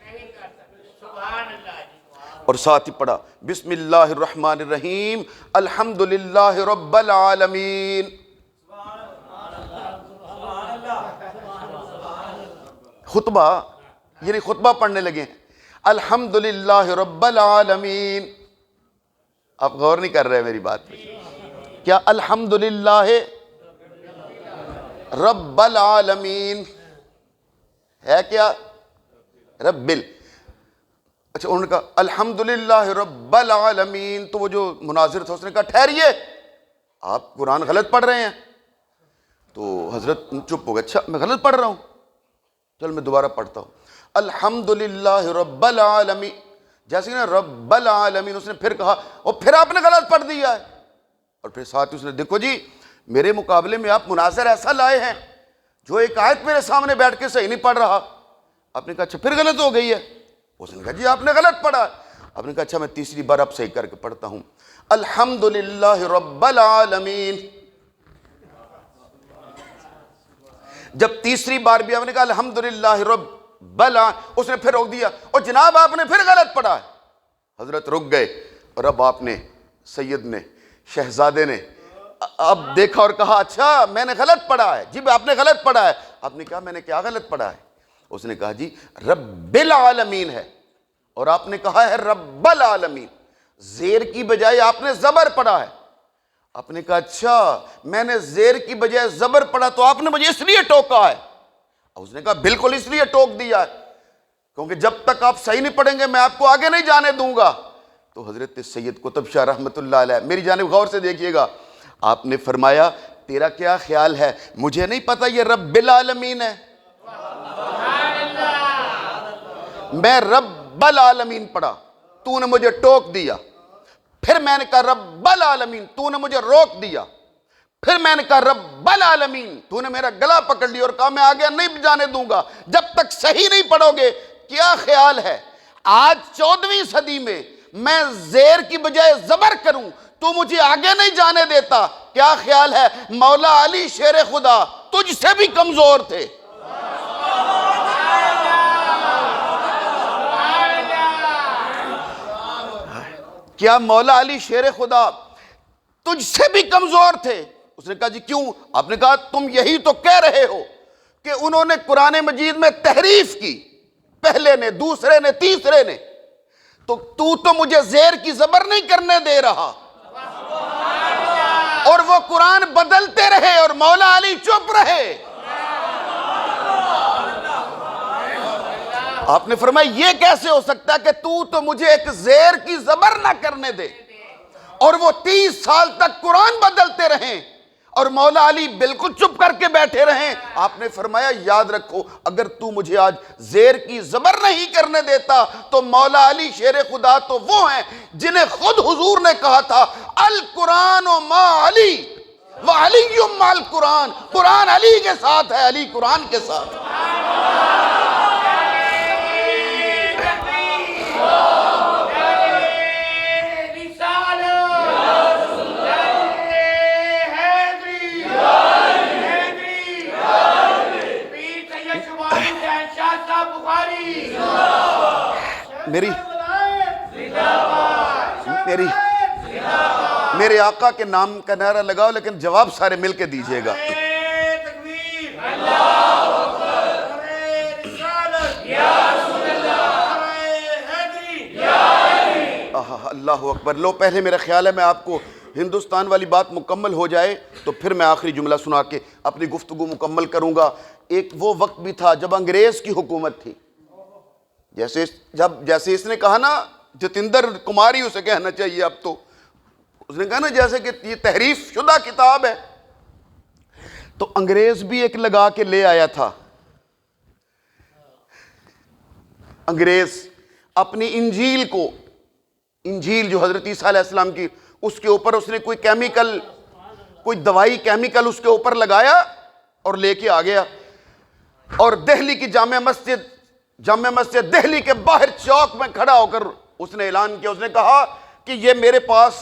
اور ساتھ ہی پڑھا بسم اللہ الرحمن الرحیم الحمدللہ رب العالمین۔ خطبہ یعنی خطبہ پڑھنے لگے ہیں، الحمدللہ رب العالمین۔ آپ غور نہیں کر رہے میری بات پہ، کیا الحمدللہ رب العالمین ہے؟ کیا رب اچھا انہوں نے کہا الحمدللہ رب العالمین۔ تو وہ جو مناظر تھا اس نے کہا ٹھہریے، آپ قرآن غلط پڑھ رہے ہیں۔ تو حضرت چپ ہو گئے، اچھا میں غلط پڑھ رہا ہوں، چل میں دوبارہ پڑھتا ہوں، الحمدللہ رب العالمین۔ جیسے کہ نا رب العالمین اس نے پھر کہا، اور پھر آپ نے غلط پڑھ دیا ہے۔ اور پھر ساتھ اس نے دیکھو جی میرے مقابلے میں آپ مناظر ایسا لائے ہیں جو ایک آیت میرے سامنے بیٹھ کے صحیح نہیں پڑھ رہا، آپ نے کہا اچھا پھر غلط ہو گئی ہے؟ اس نے کہا جی آپ نے غلط پڑھا۔ آپ نے کہا اچھا میں تیسری بار اب صحیح کر کے پڑھتا ہوں، الحمدللہ رب العالمین۔ جب تیسری بار بھی آپ نے کہا الحمدللہ رب العالمین، اس نے پھر روک دیا، اور جناب آپ نے پھر غلط پڑھا ہے۔ حضرت رک گئے، اور اب آپ نے، سید نے، شہزادے نے اب دیکھا اور کہا اچھا میں نے غلط پڑھا ہے۔ جی آپ نے غلط پڑھا ہے۔ آپ نے کہا میں نے کیا غلط پڑھا ہے؟ اس نے کہا جی رب العالمین ہے، اور آپ نے کہا ہے رب العالمین، زیر کی بجائے آپ نے زبر پڑھا ہے۔ آپ نے کہا اچھا میں نے زیر کی بجائے زبر پڑھا تو آپ نے مجھے اس لیے ٹوکا ہے؟ اس نے کہا بالکل اس لیے ٹوک دیا ہے کیونکہ جب تک آپ صحیح نہیں پڑھیں گے میں آپ کو آگے نہیں جانے دوں گا۔ تو حضرت سید قطب شاہ رحمۃ اللہ علیہ میری جانب غور سے دیکھیے گا، آپ نے فرمایا تیرا کیا خیال ہے، مجھے نہیں پتا یہ رب العالمین ہے، میں رب العالمین پڑھا، تو نے مجھے ٹوک دیا، پھر میں نے کہا رب العالمین، تو نے مجھے روک دیا، پھر میں نے کہا رب العالمین، تو نے میرا گلا پکڑ لیا اور کہا میں آگے نہیں جانے دوں گا جب تک صحیح نہیں پڑھو گے۔ کیا خیال ہے آج 14ویں صدی میں زیر کی بجائے زبر کروں تو مجھے آگے نہیں جانے دیتا؟ کیا خیال ہے مولا علی شیر خدا تجھ سے بھی کمزور تھے؟ کیا مولا علی شیر خدا تجھ سے بھی کمزور تھے؟ اس نے کہا جی کیوں؟ آپ نے کہا تم یہی تو کہہ رہے ہو کہ انہوں نے قرآن مجید میں تحریف کی، پہلے نے، دوسرے نے، تیسرے نے، تو مجھے زیر کی زبر نہیں کرنے دے رہا، اور وہ قرآن بدلتے رہے اور مولا علی چپ رہے۔ آپ نے فرمایا یہ کیسے ہو سکتا ہے کہ تو مجھے ایک زیر کی زبر نہ کرنے دے اور وہ 30 سال تک قرآن بدلتے رہیں اور مولا علی بالکل چپ کر کے بیٹھے رہیں؟ آپ نے فرمایا یاد رکھو اگر تو مجھے آج زیر کی زبر نہیں کرنے دیتا تو مولا علی شیر خدا تو وہ ہیں جنہیں خود حضور نے کہا تھا القرآن ما علی وعلی مع القرآن، قرآن علی کے ساتھ ہے، علی قرآن کے ساتھ۔ میرے آقا کے نام کا نعرہ لگاؤ لیکن جواب سارے مل کے دیجئے گا۔ اللہ اکبر۔ لو پہلے میرا خیال ہے میں آپ کو ہندوستان والی بات مکمل ہو جائے تو پھر میں آخری جملہ سنا کے اپنی گفتگو مکمل کروں گا۔ ایک وہ وقت بھی تھا جب انگریز کی حکومت تھی، جیسے اس نے کہا نا جتیندر کمار ہی اسے کہنا چاہیے، اب تو اس نے کہا نا جیسے کہ یہ تحریف شدہ کتاب ہے، تو انگریز بھی ایک لگا کے لے آیا تھا۔ انگریز اپنی انجیل کو، انجیل جو حضرت عیسیٰ علیہ السلام کی، اس کے اوپر اس نے کوئی کیمیکل، کوئی دوائی کیمیکل اس کے اوپر لگایا اور لے کے آ گیا، اور دہلی کی جامع مسجد دہلی کے باہر چوک میں کھڑا ہو کر اس نے اعلان کیا، اس نے کہا کہ یہ میرے پاس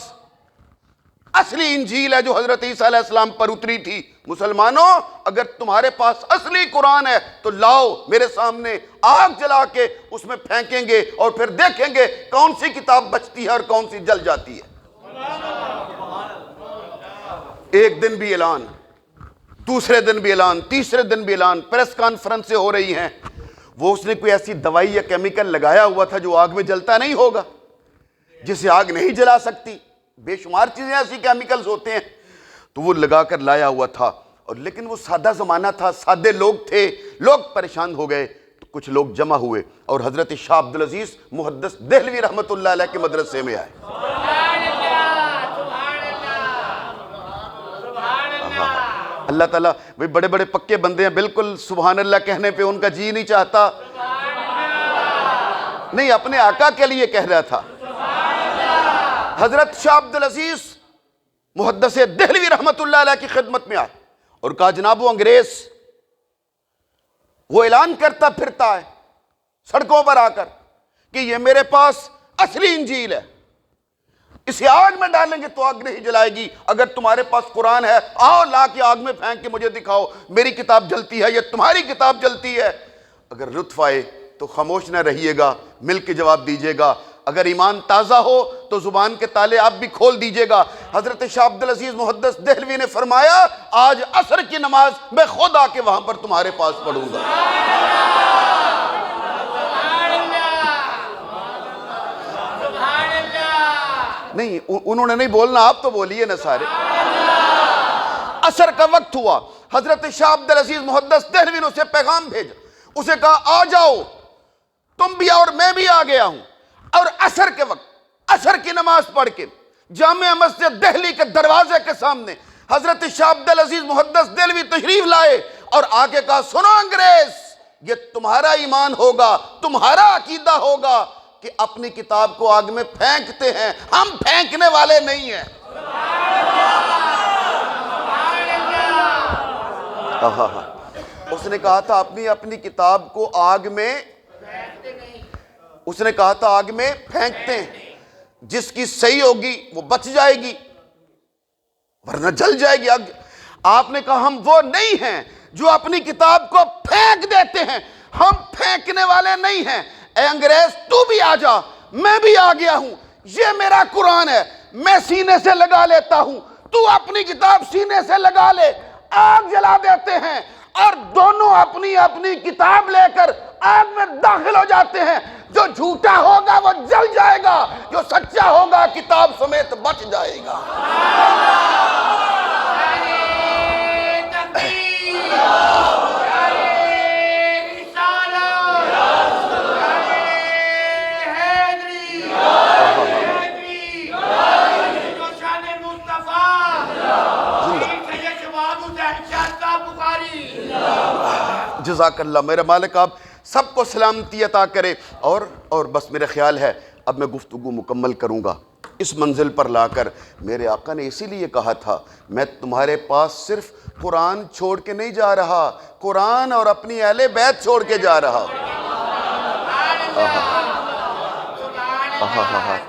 اصلی انجیل ہے جو حضرت عیسیٰ علیہ السلام پر اتری تھی، مسلمانوں اگر تمہارے پاس اصلی قرآن ہے تو لاؤ میرے سامنے، آگ جلا کے اس میں پھینکیں گے اور پھر دیکھیں گے کون سی کتاب بچتی ہے اور کون سی جل جاتی ہے۔ ایک دن بھی اعلان، دوسرے دن بھی اعلان، تیسرے دن بھی اعلان، پریس کانفرنسیں ہو رہی ہیں۔ وہ اس نے کوئی ایسی دوائی یا کیمیکل لگایا ہوا تھا جو آگ میں جلتا نہیں ہوگا، جسے آگ نہیں جلا سکتی، بے شمار چیزیں ایسی کیمیکلز ہوتے ہیں، تو وہ لگا کر لایا ہوا تھا۔ اور لیکن وہ سادہ زمانہ تھا، سادے لوگ تھے، لوگ پریشان ہو گئے، تو کچھ لوگ جمع ہوئے اور حضرت شاہ عبدالعزیز محدث دہلوی رحمۃ اللہ علیہ کے مدرسے میں آئے۔ اللہ تعالیٰ بھئی بڑے بڑے پکے بندے ہیں، بالکل سبحان اللہ کہنے پہ ان کا جی نہیں چاہتا، نہیں اپنے آقا کے لیے کہہ رہا تھا۔ حضرت شاہ عبدالعزیز محدث دہلوی رحمت اللہ علیہ کی خدمت میں آئے اور کہا جناب وہ انگریز وہ اعلان کرتا پھرتا ہے سڑکوں پر آ کر کہ یہ میرے پاس اصلی انجیل ہے، اسے آگ میں ڈالیں گے تو آگ نہیں جلائے گی، اگر تمہارے پاس قرآن ہے آؤ لا کے آگ میں پھینک کے مجھے دکھاؤ میری کتاب جلتی ہے یا تمہاری کتاب جلتی ہے۔ اگر لطف آئے تو خاموش نہ رہیے گا، مل کے جواب دیجیے گا، اگر ایمان تازہ ہو تو زبان کے تالے آپ بھی کھول دیجیے گا۔ حضرت شاہ عبدالعزیز محدث دہلوی نے فرمایا آج عصر کی نماز میں خود آ کے وہاں پر تمہارے پاس پڑھوں گا۔ نہیں انہوں نے نہیں بولنا، آپ تو بولیے نا سارے۔ عصر کا وقت ہوا، حضرت شاہ عبدالعزیز محدث دہلوی نے اسے پیغام بھیجا، اسے کہا آ جاؤ تم بھی اور میں بھی آ گیا ہوں، اور عصر کے وقت عصر کی نماز پڑھ کے جامع مسجد دہلی کے دروازے کے سامنے حضرت شاہ عبدالعزیز محدث دہلوی تشریف لائے اور آ کے کہا سنو انگریز، یہ تمہارا ایمان ہوگا، تمہارا عقیدہ ہوگا کہ اپنی کتاب کو آگ میں پھینکتے ہیں، ہم پھینکنے والے نہیں ہیں۔ اس نے کہا تھا اپنی کتاب کو آگ میں، اس نے کہا تھا آگ میں پھینکتے ہیں، جس کی صحیح ہوگی وہ بچ جائے گی ورنہ جل جائے گی۔ آپ نے کہا ہم وہ نہیں ہیں جو اپنی کتاب کو پھینک دیتے ہیں، ہم پھینکنے والے نہیں ہیں۔ اے انگریز تو بھی آ جا، میں بھی آ گیا ہوں، یہ میرا قرآن ہے، میں سینے سے لگا لیتا ہوں، تو اپنی کتاب سینے سے لگا لے، آگ جلا دیتے ہیں اور دونوں اپنی اپنی کتاب لے کر آگ میں داخل ہو جاتے ہیں۔ جو جھوٹا ہوگا وہ جل جائے گا، جو سچا ہوگا کتاب سمیت بچ جائے گا۔ جزاک اللہ، میرے مالک آپ سب کو سلامتی عطا کرے۔ اور بس میرا خیال ہے اب میں گفتگو مکمل کروں گا۔ اس منزل پر لا کر میرے آقا نے اسی لیے کہا تھا میں تمہارے پاس صرف قرآن چھوڑ کے نہیں جا رہا، قرآن اور اپنی اہل بیت چھوڑ کے جا رہا،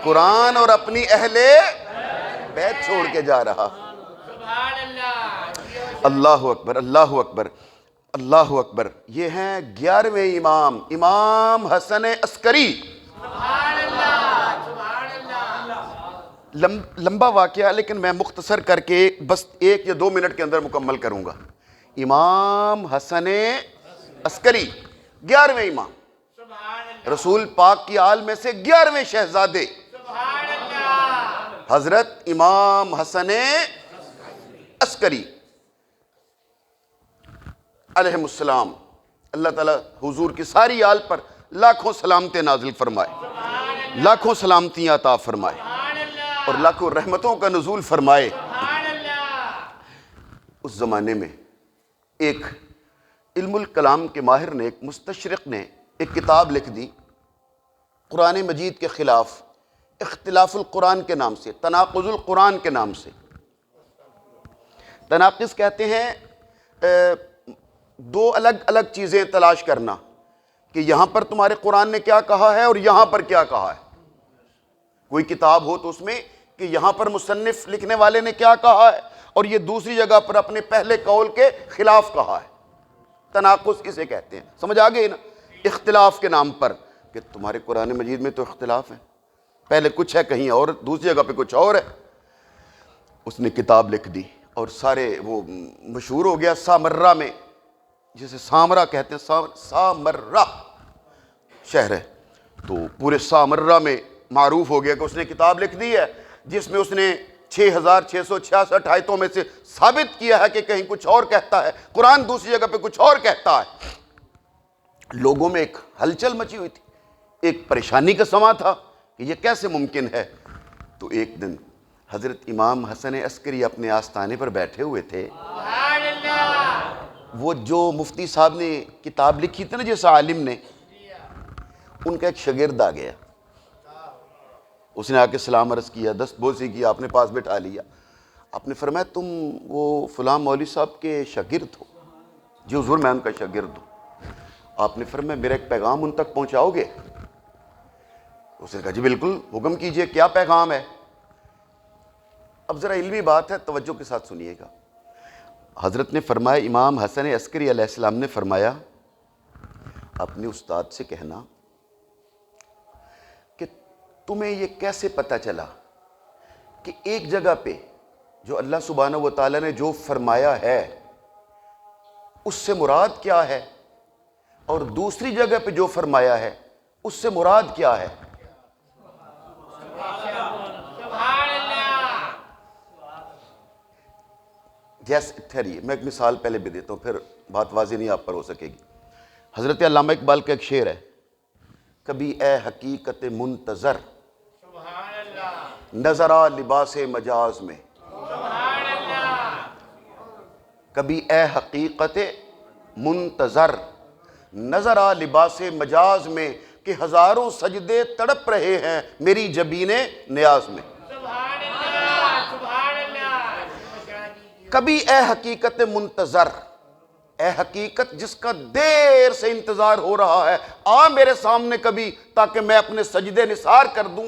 قرآن اور اپنی اہل بیت چھوڑ کے جا رہا۔ اللہ اکبر، اللہ اکبر، اللہ اکبر۔ یہ ہیں 11ویں امام، امام حسن عسکری۔ لمبا واقعہ لیکن میں مختصر کر کے بس 1 یا 2 منٹ کے اندر مکمل کروں گا۔ امام حسن عسکری 11ویں امام، رسول پاک کی آل میں سے 11ویں شہزادے حضرت امام حسن عسکری علیہ السلام۔ اللہ تعالیٰ حضور کی ساری آل پر لاکھوں سلامتیں نازل فرمائے، لاکھوں سلامتیاں عطا فرمائے اور لاکھوں رحمتوں کا نزول فرمائے۔ اس زمانے میں ایک علم الکلام کے ماہر نے، ایک مستشرق نے ایک کتاب لکھ دی قرآن مجید کے خلاف، اختلاف القرآن کے نام سے، تناقض القرآن کے نام سے۔ تناقض کہتے ہیں 2 الگ الگ چیزیں تلاش کرنا کہ یہاں پر تمہارے قرآن نے کیا کہا ہے اور یہاں پر کیا کہا ہے۔ کوئی کتاب ہو تو اس میں کہ یہاں پر مصنف لکھنے والے نے کیا کہا ہے اور یہ دوسری جگہ پر اپنے پہلے قول کے خلاف کہا ہے، تناقض اسے کہتے ہیں۔ سمجھ آگئے نا؟ اختلاف کے نام پر کہ تمہارے قرآن مجید میں تو اختلاف ہے، پہلے کچھ ہے کہیں اور، دوسری جگہ پہ کچھ اور ہے۔ اس نے کتاب لکھ دی اور سارے وہ مشہور ہو گیا سامرہ میں، جسے سامرہ کہتے ہیں، سامرہ شہر ہے، تو پورے سامرہ میں معروف ہو گیا کہ اس نے کتاب لکھ دی ہے جس میں اس نے 6666 آیتوں میں سے ثابت کیا ہے کہ کہیں کچھ اور کہتا ہے، قرآن دوسری جگہ پہ کچھ اور کہتا ہے۔ لوگوں میں ایک ہلچل مچی ہوئی تھی، ایک پریشانی کا سما تھا کہ یہ کیسے ممکن ہے۔ تو ایک دن حضرت امام حسن عسکری اپنے آستانے پر بیٹھے ہوئے تھے، وہ جو مفتی صاحب نے کتاب لکھی تھی نا جس عالم نے، ان کا ایک شاگرد آ گیا، اس نے آ کے سلام عرض کیا، دست بوسی کیا، اپنے پاس بٹھا لیا۔ آپ نے فرمایا تم وہ فلاں مولوی صاحب کے شاگرد ہو؟ جی حضور میں ان کا شاگرد ہوں۔ آپ نے فرمایا میرا ایک پیغام ان تک پہنچاؤ گے؟ اس نے کہا جی بالکل، حکم کیجئے، کیا پیغام ہے؟ اب ذرا علمی بات ہے، توجہ کے ساتھ سنیے گا۔ حضرت نے فرمایا، امام حسن عسکری علیہ السلام نے فرمایا اپنے استاد سے کہنا کہ تمہیں یہ کیسے پتہ چلا کہ ایک جگہ پہ جو اللہ سبحانہ و تعالیٰ نے جو فرمایا ہے اس سے مراد کیا ہے، اور دوسری جگہ پہ جو فرمایا ہے اس سے مراد کیا ہے؟ جیسے ٹھہریے، میں ایک مثال پہلے بھی دیتا ہوں، پھر بات واضح نہیں آپ پر ہو سکے گی۔ حضرت علامہ اقبال کا ایک شعر ہے، کبھی اے حقیقت منتظر نظر آ لباس مجاز میں، کبھی اے حقیقت منتظر نظر آ لباس مجاز میں، کہ ہزاروں سجدے تڑپ رہے ہیں میری جبین نیاز میں۔ کبھی اے حقیقت منتظر، اے حقیقت جس کا دیر سے انتظار ہو رہا ہے، آ میرے سامنے کبھی تاکہ میں اپنے سجدے نثار کر دوں۔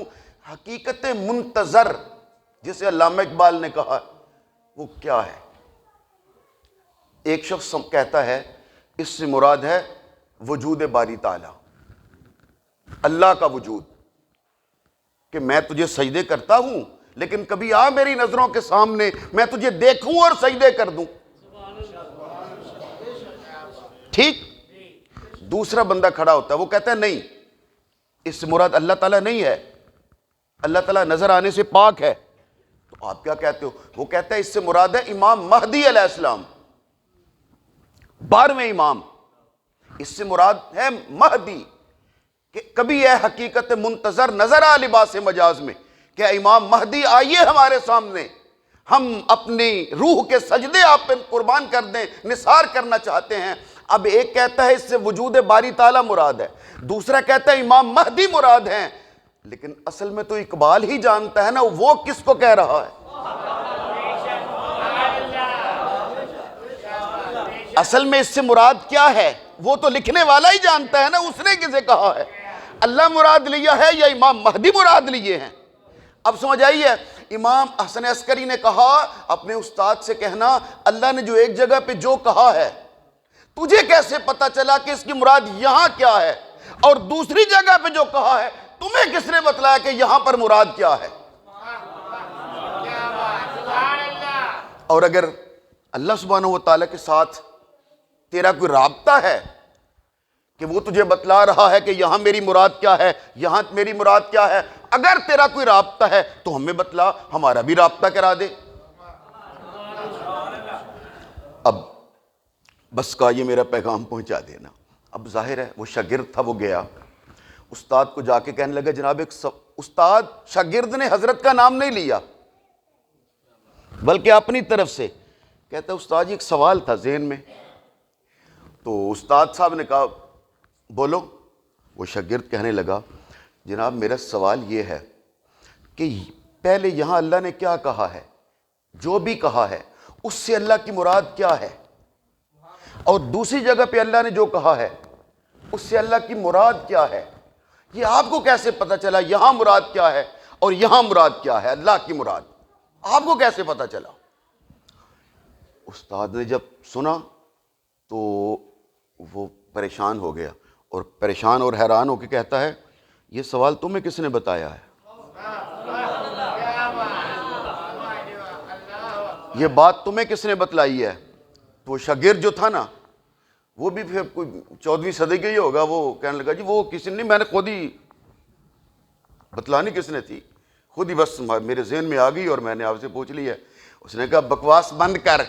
حقیقت منتظر جسے علامہ اقبال نے کہا وہ کیا ہے؟ ایک شخص کہتا ہے اس سے مراد ہے وجود باری تعالی، اللہ کا وجود، کہ میں تجھے سجدے کرتا ہوں لیکن کبھی آ میری نظروں کے سامنے، میں تجھے دیکھوں اور سجدے کر دوں۔ ٹھیک؟ دوسرا بندہ کھڑا ہوتا ہے، وہ کہتا ہے نہیں، اس سے مراد اللہ تعالیٰ نہیں ہے، اللہ تعالیٰ نظر آنے سے پاک ہے۔ تو آپ کیا کہتے ہو؟ وہ کہتا ہے اس سے مراد ہے امام مہدی علیہ السلام، 12ویں امام، اس سے مراد ہے مہدی۔ کہ کبھی اے حقیقت منتظر نظر آ لباس مجاز میں، کہ امام مہدی آئیے ہمارے سامنے، ہم اپنی روح کے سجدے آپ پہ قربان کر دیں، نثار کرنا چاہتے ہیں۔ اب ایک کہتا ہے اس سے وجود باری تعالیٰ مراد ہے، دوسرا کہتا ہے امام مہدی مراد ہیں، لیکن اصل میں تو اقبال ہی جانتا ہے نا وہ کس کو کہہ رہا ہے۔ اصل میں اس سے مراد کیا ہے وہ تو لکھنے والا ہی جانتا ہے نا، اس نے کسے کہا ہے، اللہ مراد لیا ہے یا امام مہدی مراد لیے ہیں؟ اب سمجھ آئیے، امام حسن عسکری نے کہا اپنے استاد سے کہنا اللہ نے جو ایک جگہ پہ جو کہا ہے تجھے کیسے پتا چلا کہ اس کی مراد یہاں کیا ہے، اور دوسری جگہ پہ جو کہا ہے تمہیں کس نے بتلایا کہ یہاں پر مراد کیا ہے؟ اور اگر اللہ سبحانہ و تعالیٰ کے ساتھ تیرا کوئی رابطہ ہے کہ وہ تجھے بتلا رہا ہے کہ یہاں میری مراد کیا ہے، یہاں میری مراد کیا ہے، اگر تیرا کوئی رابطہ ہے تو ہمیں بتلا، ہمارا بھی رابطہ کرا دے۔ اب بس کا یہ میرا پیغام پہنچا دینا۔ اب ظاہر ہے وہ شاگرد تھا، وہ گیا استاد کو جا کے کہنے لگا جناب استاد، شاگرد نے حضرت کا نام نہیں لیا بلکہ اپنی طرف سے کہتا ہے استاد ایک سوال تھا ذہن میں۔ تو استاد صاحب نے کہا بولو۔ وہ شاگرد کہنے لگا جناب میرا سوال یہ ہے کہ پہلے یہاں اللہ نے کیا کہا ہے، جو بھی کہا ہے اس سے اللہ کی مراد کیا ہے، اور دوسری جگہ پہ اللہ نے جو کہا ہے اس سے اللہ کی مراد کیا ہے، یہ آپ کو کیسے پتا چلا یہاں مراد کیا ہے اور یہاں مراد کیا ہے، اللہ کی مراد آپ کو کیسے پتا چلا؟ استاد نے جب سنا تو وہ پریشان ہو گیا، اور پریشان اور حیران ہو کے کہتا ہے یہ سوال تمہیں کس نے بتایا ہے، یہ بات تمہیں کس نے بتلائی ہے؟ تو وہ شاگرد جو تھا نا وہ بھی پھر کوئی 14ویں صدی کا ہی ہوگا، وہ کہنے لگا جی وہ کسی نے، میں نے خود ہی بتلانی کس نے تھی، خود ہی بس میرے ذہن میں آ گئی اور میں نے آپ سے پوچھ لی ہے۔ اس نے کہا بکواس بند کر،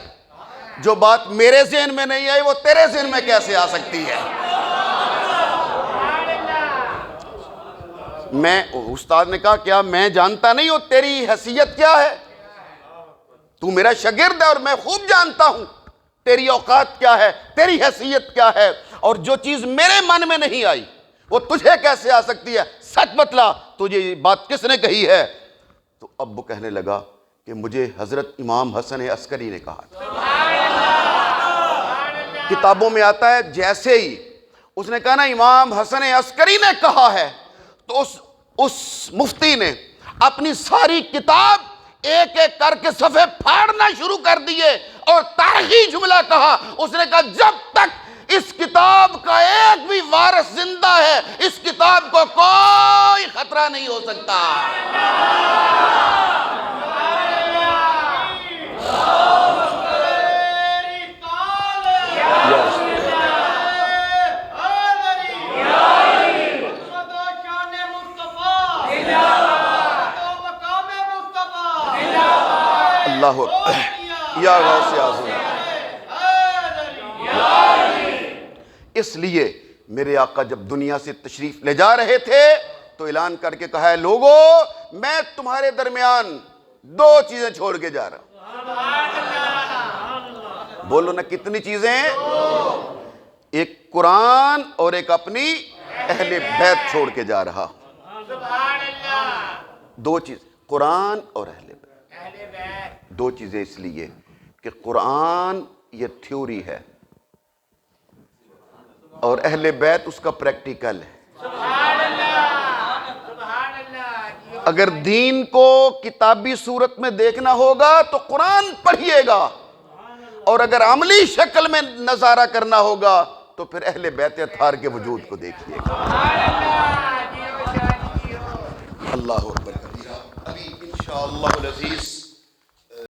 جو بات میرے ذہن میں نہیں آئی وہ تیرے ذہن میں کیسے آ سکتی ہے؟ میں استاد نے کہا کیا میں جانتا نہیں ہوں تیری حیثیت کیا ہے؟ تو میرا شاگرد ہے اور میں خوب جانتا ہوں تیری اوقات کیا ہے، تیری حیثیت کیا ہے، اور جو چیز میرے من میں نہیں آئی وہ تجھے کیسے آ سکتی ہے، سچ بتلا تجھے یہ بات کس نے کہی ہے؟ تو اب وہ کہنے لگا کہ مجھے حضرت امام حسن عسکری نے کہا تھا۔ کتابوں میں آتا ہے جیسے ہی اس نے کہا نا امام حسن عسکری نے کہا ہے، تو اس مفتی نے اپنی ساری کتاب ایک ایک کر کے صفحے پھاڑنا شروع کر دیے اور تاریخی جملہ کہا. اس نے کہا جب تک اس کتاب کا ایک بھی وارث زندہ ہے اس کتاب کو کوئی خطرہ نہیں ہو سکتا. اللہ یا غوث اعظم. اس لیے میرے آقا جب دنیا سے تشریف لے جا رہے تھے تو اعلان کر کے کہا ہے لوگو میں تمہارے درمیان دو چیزیں چھوڑ کے جا رہا ہوں. بولو نا کتنی چیزیں؟ ایک قرآن اور ایک اپنی اہل بیت چھوڑ کے جا رہا ہوں. دو چیز، قرآن اور اہل بیت. دو چیزیں اس لیے کہ قرآن یہ تھیوری ہے اور اہل بیت اس کا پریکٹیکل ہے. اگر دین کو کتابی صورت میں دیکھنا ہوگا تو قرآن پڑھیے گا، اور اگر عملی شکل میں نظارہ کرنا ہوگا تو پھر اہل بیت اطہار کے وجود کو دیکھیے گا. اللہ اکبر کبیرہ. ابھی انشاءاللہ العزیز